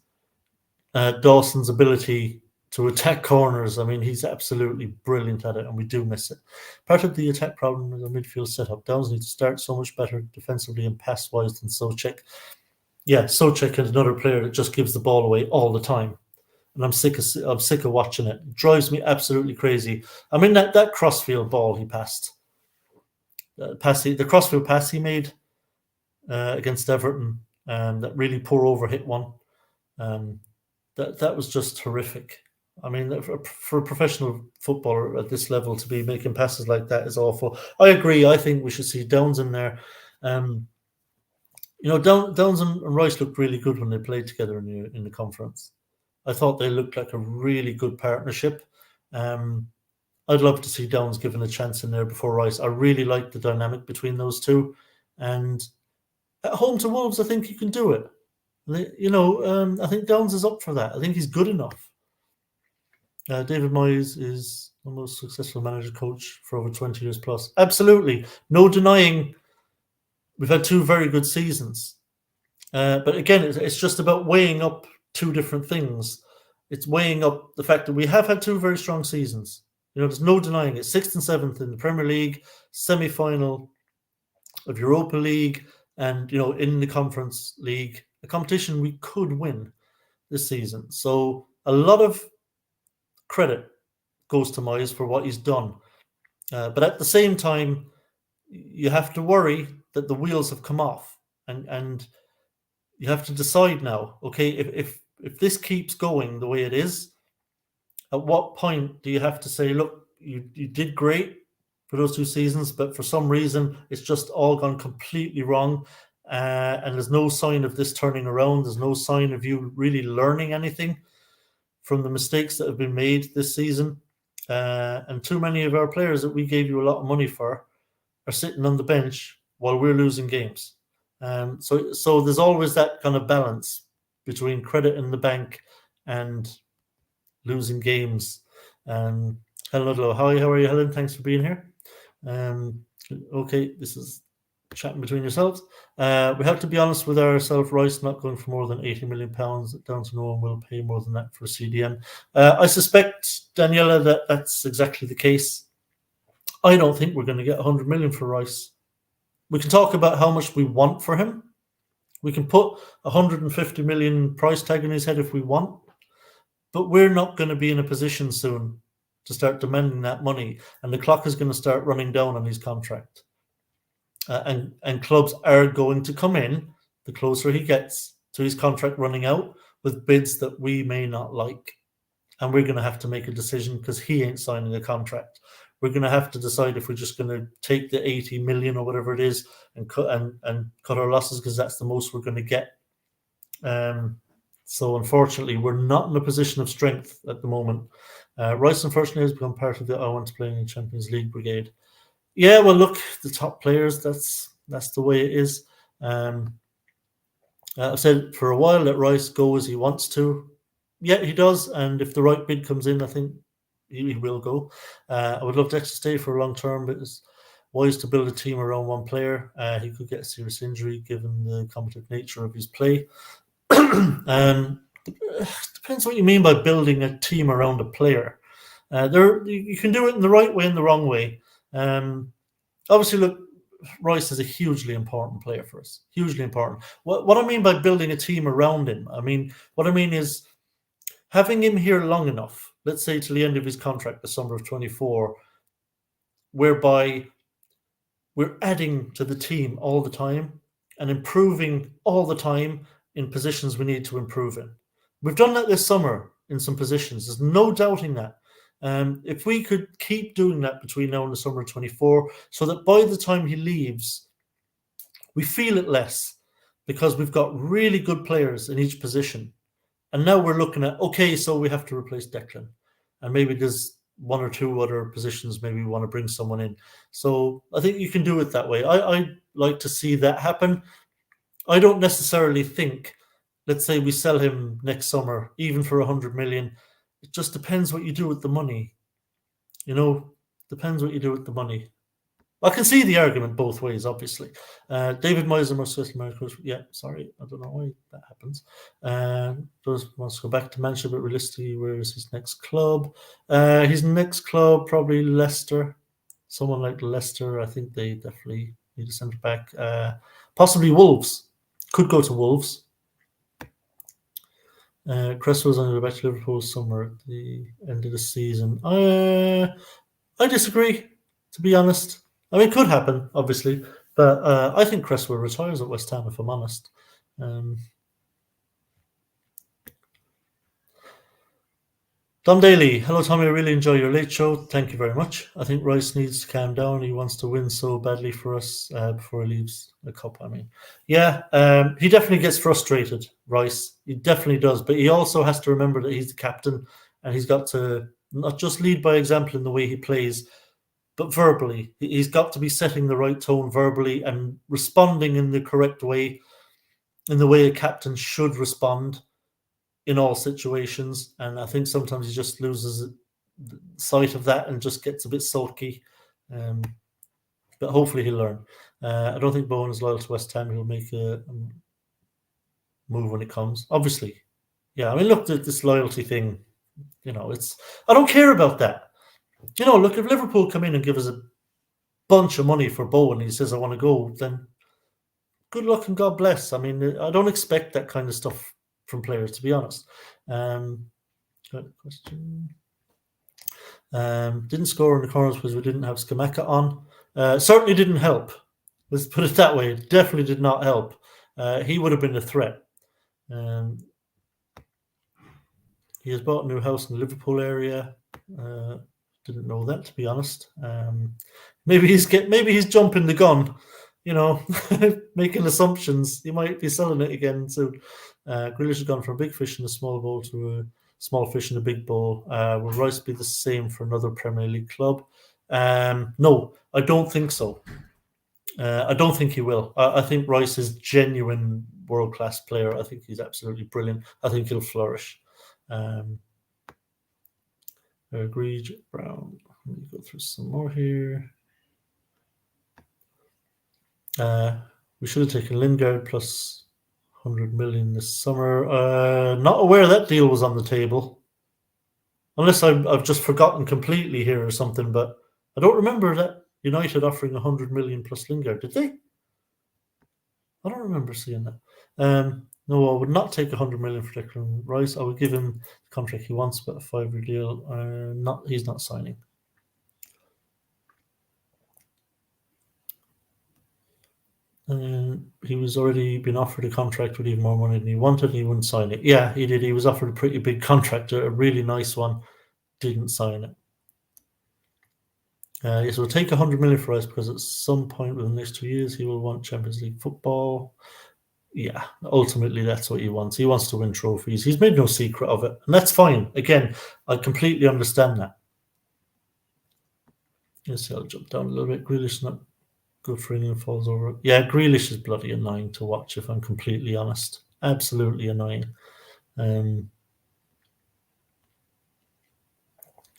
Dawson's ability to attack corners. I mean, he's absolutely brilliant at it, and we do miss it. Part of the attack problem is the midfield setup. Downs need to start so much better defensively and pass-wise than Souček. Yeah, Souček is another player that just gives the ball away all the time, and I'm sick of watching it. It drives me absolutely crazy. I mean, that crossfield ball he passed, the crossfield pass he made against Everton, that really poor over hit one. That was just horrific. I mean, for a professional footballer at this level to be making passes like that is awful. I agree. I think we should see Downs in there. Downs and Rice looked really good when they played together in the conference. I thought they looked like a really good partnership. I'd love to see Downs given a chance in there before Rice. I really like the dynamic between those two. And at home to Wolves, I think you can do it. I think Downs is up for that. I think he's good enough. David Moyes is the most successful manager coach for over 20 years plus. Absolutely. No denying we've had two very good seasons. But again, it's just about weighing up two different things. It's weighing up the fact that we have had two very strong seasons. There's no denying it. 6th and 7th in the Premier League, semi-final of Europa League, and, in the Conference League, a competition we could win this season. So a lot of credit goes to Moyes for what he's done. But at the same time, you have to worry that the wheels have come off, and you have to decide now, okay, if this keeps going the way it is, at what point do you have to say, look, you did great for those 2 seasons, but for some reason it's just all gone completely wrong, and there's no sign of this turning around. There's no sign of you really learning anything from the mistakes that have been made this season, and too many of our players that we gave you a lot of money for are sitting on the bench while we're losing games. So there's always that kind of balance between credit in the bank and losing games. Helen Ludlow, how are you, Helen? Thanks for being here. Okay, this is chatting between yourselves. We have to be honest with ourselves. Rice not going for more than £80 million. Down to no one will pay more than that for a CDM. I suspect, Daniela, that's exactly the case. I don't think we're going to get 100 million for Rice. We can talk about how much we want for him. We can put 150 million price tag on his head if we want, but we're not going to be in a position soon to start demanding that money, and the clock is going to start running down on his contract. And clubs are going to come in the closer he gets to his contract running out with bids that we may not like, and we're going to have to make a decision because he ain't signing a contract. We're going to have to decide if we're just going to take the 80 million or whatever it is and cut our losses, because that's the most we're going to get. So unfortunately, we're not in a position of strength at the moment. Rice, unfortunately, has become part of the I want to play in the Champions League brigade. Yeah, well, look, the top players, that's the way it is. I've said for a while, let Rice go as he wants to. Yeah, he does. And if the right bid comes in, I think he will go. I would love to actually stay for a long term, but it's wise to build a team around one player. He could get a serious injury given the competitive nature of his play. Depends what you mean by building a team around a player. You can do it in the right way and the wrong way. Obviously, look, Rice is a hugely important player for us. Hugely important. What I mean by building a team around him, what I mean is having him here long enough, let's say till the end of his contract, the summer of 24, whereby we're adding to the team all the time and improving all the time in positions we need to improve in. We've done that this summer in some positions. There's no doubting that. If we could keep doing that between now and the summer of 24, so that by the time he leaves, we feel it less because we've got really good players in each position. And now we're looking at, okay, so we have to replace Declan. And maybe there's one or two other positions, maybe we want to bring someone in. So I think you can do it that way. I'd like to see that happen. I don't necessarily think, let's say we sell him next summer, even for 100 million. It just depends what you do with the money. Depends what you do with the money. I can see the argument both ways, obviously. David Moyes and Marcus Marcus. Yeah, sorry, I don't know why that happens. Wants to go back to Manchester, but realistically, where is his next club? His next club probably Leicester. Someone like Leicester, I think they definitely need a centre back. Possibly Wolves. Could go to Wolves. Cresswell's on the way back to Liverpool somewhere at the end of the season. I disagree, to be honest. I mean, it could happen, obviously, but I think Cresswell retires at West Ham, if I'm honest. Dom Daly, hello Tommy, I really enjoy your late show. Thank you very much. I think Rice needs to calm down. He wants to win so badly for us before he leaves the cup. I mean, yeah, he definitely gets frustrated, Rice. He definitely does, but he also has to remember that he's the captain and he's got to not just lead by example in the way he plays, but verbally. He's got to be setting the right tone verbally and responding in the correct way, in the way a captain should respond in all situations. And I think sometimes he just loses sight of that and just gets a bit sulky. But hopefully he'll learn. I don't think Bowen is loyal to West Ham. He'll make a move when it comes. Obviously. Yeah, I mean, look, this loyalty thing, I don't care about that. Look, if Liverpool come in and give us a bunch of money for Bowen, he says, I want to go, then good luck and God bless. I mean, I don't expect that kind of stuff from players, to be honest. Question. Didn't score in the corners because we didn't have Skamaka on. Certainly didn't help. Let's put it that way. It definitely did not help. He would have been a threat. He has bought a new house in the Liverpool area. Didn't know that, to be honest. Maybe he's jumping the gun, making assumptions. He might be selling it again soon. Grealish has gone from a big fish in a small bowl to a small fish in a big bowl. Will Rice be the same for another Premier League club? No, I don't think so. I don't think he will. I think Rice is genuine world-class player. I think he's absolutely brilliant. I think he'll flourish. Agreed, Brown. Let me go through some more here. We should have taken Lingard plus 100 million this summer. Not aware that deal was on the table. Unless I've just forgotten completely here or something, but I don't remember that United offering 100 million plus Lingard. Did they? I don't remember seeing that. No, I would not take 100 million for Declan Rice. I would give him the contract he wants, but a 5-year deal. He's not signing. He was already been offered a contract with even more money than he wanted, and he wouldn't sign it. Yeah, he did. He was offered a pretty big contract, a really nice one. Didn't sign it. Yes, we'll take 100 million for us because at some point within the next 2 years he will want Champions League football. Yeah, ultimately that's what he wants. He wants to win trophies. He's made no secret of it, and that's fine. Again, I completely understand that. Yes, I'll jump down a little bit. Grealish not good for England, falls over. Yeah, Grealish is bloody annoying to watch, if I'm completely honest. Absolutely annoying.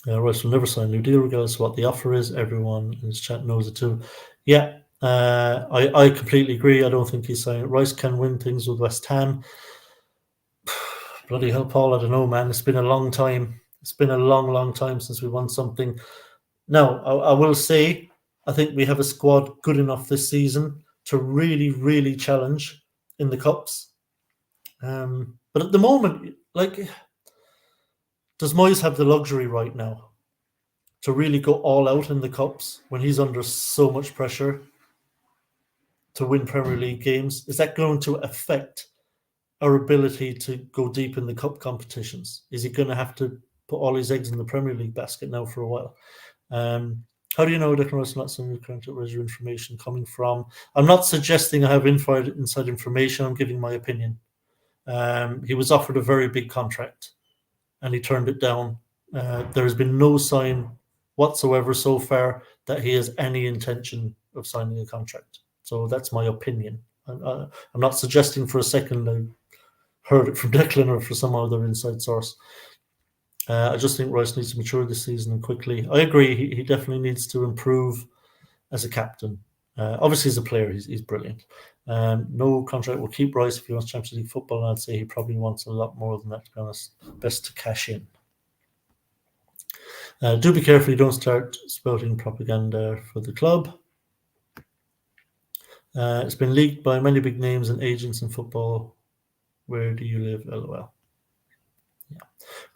Rice will never sign a new deal regardless of what the offer is. Everyone in his chat knows it too. Yeah, I completely agree. I don't think he's saying Rice can win things with West Ham. Bloody hell, Paul, I don't know, man. It's been a long time. It's been a long, long time since we won something. Now, I will say, I think we have a squad good enough this season to really, really challenge in the Cups. But at the moment, does Moyes have the luxury right now to really go all out in the Cups when he's under so much pressure to win Premier League games? Is that going to affect our ability to go deep in the Cup competitions? Is he going to have to put all his eggs in the Premier League basket now for a while? How do you know Declan Rice not some current where's your information coming from? I'm not suggesting I have inside information. I'm giving my opinion. He was offered a very big contract and he turned it down. There has been no sign whatsoever so far that he has any intention of signing a contract. So that's my opinion. I'm not suggesting for a second I heard it from Declan or for some other inside source. I just think Rice needs to mature this season and quickly. I agree. He definitely needs to improve as a captain. Obviously, as a player, he's brilliant. No contract will keep Rice if he wants Champions League football, and I'd say he probably wants a lot more than that, to be honest. Best to cash in. Do be careful you don't start spouting propaganda for the club. It's been leaked by many big names and agents in football. Where do you live? LOL. Yeah.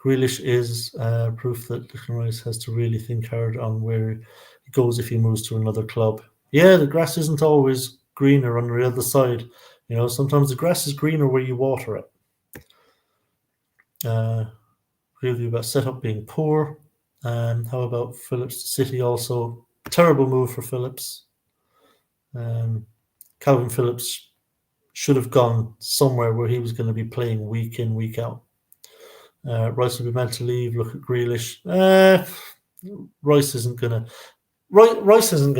Grealish is proof that Declan Rice has to really think hard on where he goes if he moves to another club. Yeah, the grass isn't always greener on the other side. You know, sometimes the grass is greener where you water it. Agree with you about setup being poor. How about Phillips to City also? Terrible move for Phillips. Calvin Phillips should have gone somewhere where he was going to be playing week in, week out. Rice would be meant to leave. Look at Grealish. Rice isn't going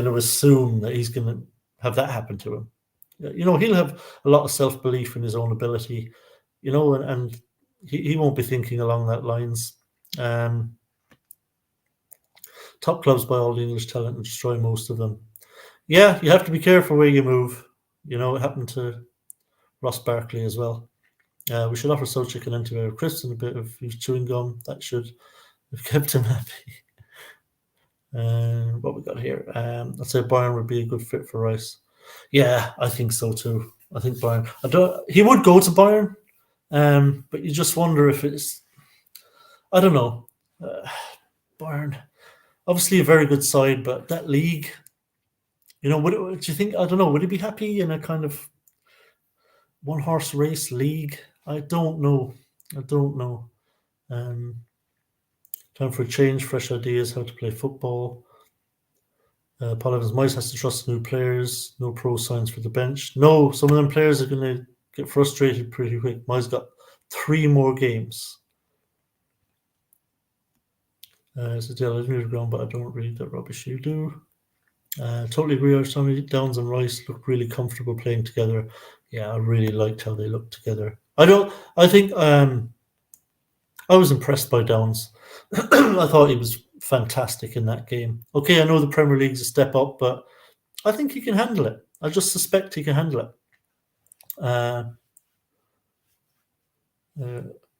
to assume that he's going to have that happen to him. You know, he'll have a lot of self-belief in his own ability, you know, and he won't be thinking along that lines. Top clubs buy all the English talent and destroy most of them. Yeah, you have to be careful where you move. You know, it happened to Ross Barkley as well. We should offer Soucek an antiviral crisps and a bit of used chewing gum. That should have kept him happy. What we got here? I'd say Bayern would be a good fit for Rice. Yeah, I think so too. I think Bayern. He would go to Bayern, but you just wonder if it's. I don't know. Bayern, obviously a very good side, but that league. You know, do you think? I don't know. Would he be happy in a kind of one-horse race league? I don't know. Time for a change, fresh ideas, how to play football. Paul Evans, Moyes has to trust new players, no pro signs for the bench. No, some of them players are going to get frustrated pretty quick. Moyes got 3 more games. It's a deal I didn't ground, but I don't read that rubbish you do. Totally agree. Arsenal, Downs and Rice look really comfortable playing together. Yeah, I really liked how they looked together. I think I was impressed by Downs. I thought he was fantastic in that game. Okay, I know the Premier League's a step up, but I think he can handle it. I just suspect he can handle it.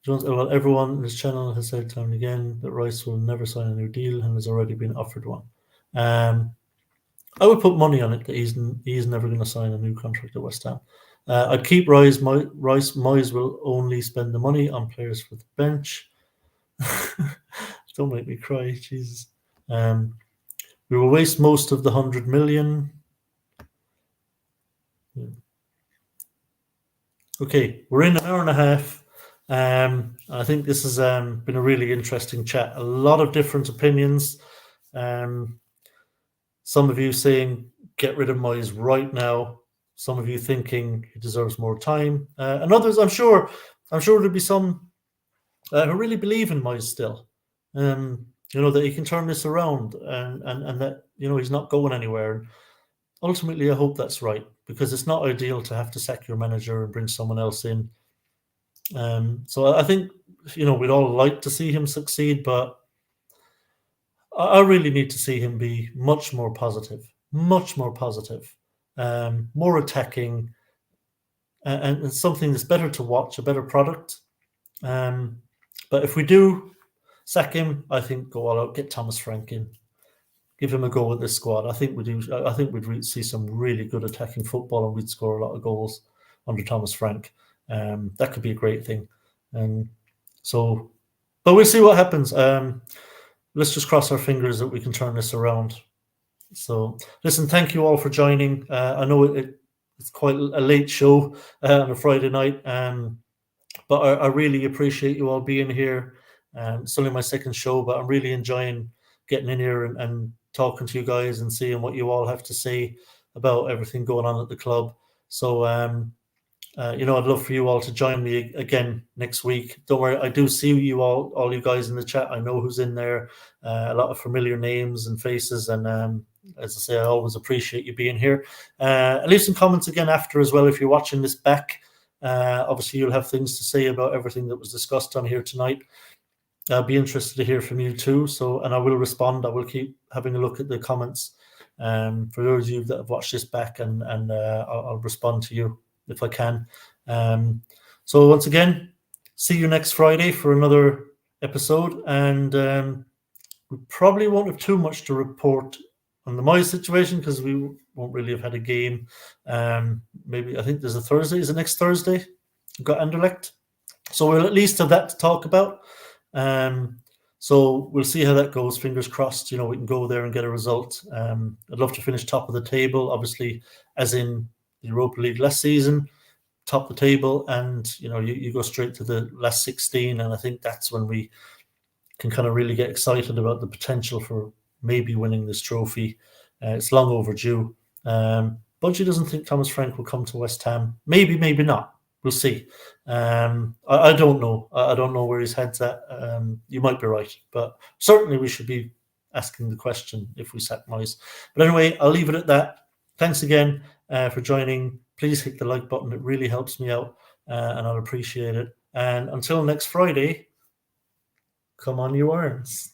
Well, everyone in his channel has said time and again that Rice will never sign a new deal and has already been offered one. I would put money on it that he's never going to sign a new contract at West Ham. I'd keep Rice. Moyes will only spend the money on players for the bench. Don't make me cry, Jesus. We will waste most of the 100 million. Okay, we're in an hour and a half. I think this has been a really interesting chat. A lot of different opinions. Some of you saying get rid of Moyes right now. Some of you thinking he deserves more time, and others, I'm sure there'll be some who really believe in Moyes still. You know, that he can turn this around, and that, you know, he's not going anywhere. And ultimately, I hope that's right, because it's not ideal to have to sack your manager and bring someone else in. So I think, you know, we'd all like to see him succeed, but I really need to see him be much more positive, more attacking, and something that's better to watch, a better product. But if we do sack him, I think go all out, get Thomas Frank in, give him a go with this squad. I think we'd see some really good attacking football, and we'd score a lot of goals under Thomas Frank. That could be a great thing. So, but we'll see what happens. Let's just cross our fingers that we can turn this around. So, listen, thank you all for joining. I know it's quite a late show on a Friday night, but I really appreciate you all being here. It's only my second show, but I'm really enjoying getting in here and talking to you guys and seeing what you all have to say about everything going on at the club. So, you know, I'd love for you all to join me again next week. Don't worry, I do see you all you guys in the chat. I know who's in there. A lot of familiar names and faces, and as I say, I always appreciate you being here. Leave some comments again after as well if you're watching this back. Obviously, you'll have things to say about everything that was discussed on here tonight. I'll be interested to hear from you too. So, and I will respond. I will keep having a look at the comments. For those of you that have watched this back, and I'll respond to you if I can. So once again, see you next Friday for another episode, and we probably won't have too much to report on the Moyes situation because we won't really have had a game. Maybe I think there's a Thursday. Is it next Thursday? We've got Anderlecht, so we'll at least have that to talk about. So we'll see how that goes. Fingers crossed, we can go there and get a result. I'd love to finish top of the table, obviously, as in the Europa League last season, top of the table, and you go straight to the last 16, and I think that's when we can kind of really get excited about the potential for maybe winning this trophy. It's long overdue. Budgie doesn't think Thomas Frank will come to West Ham. Maybe not. We'll see. I don't know. I don't know where his head's at. You might be right, but certainly we should be asking the question if we sack Moyes. But anyway, I'll leave it at that. Thanks again for joining. Please hit the like button. It really helps me out, and I'll appreciate it. And until next Friday, come on, you Irons.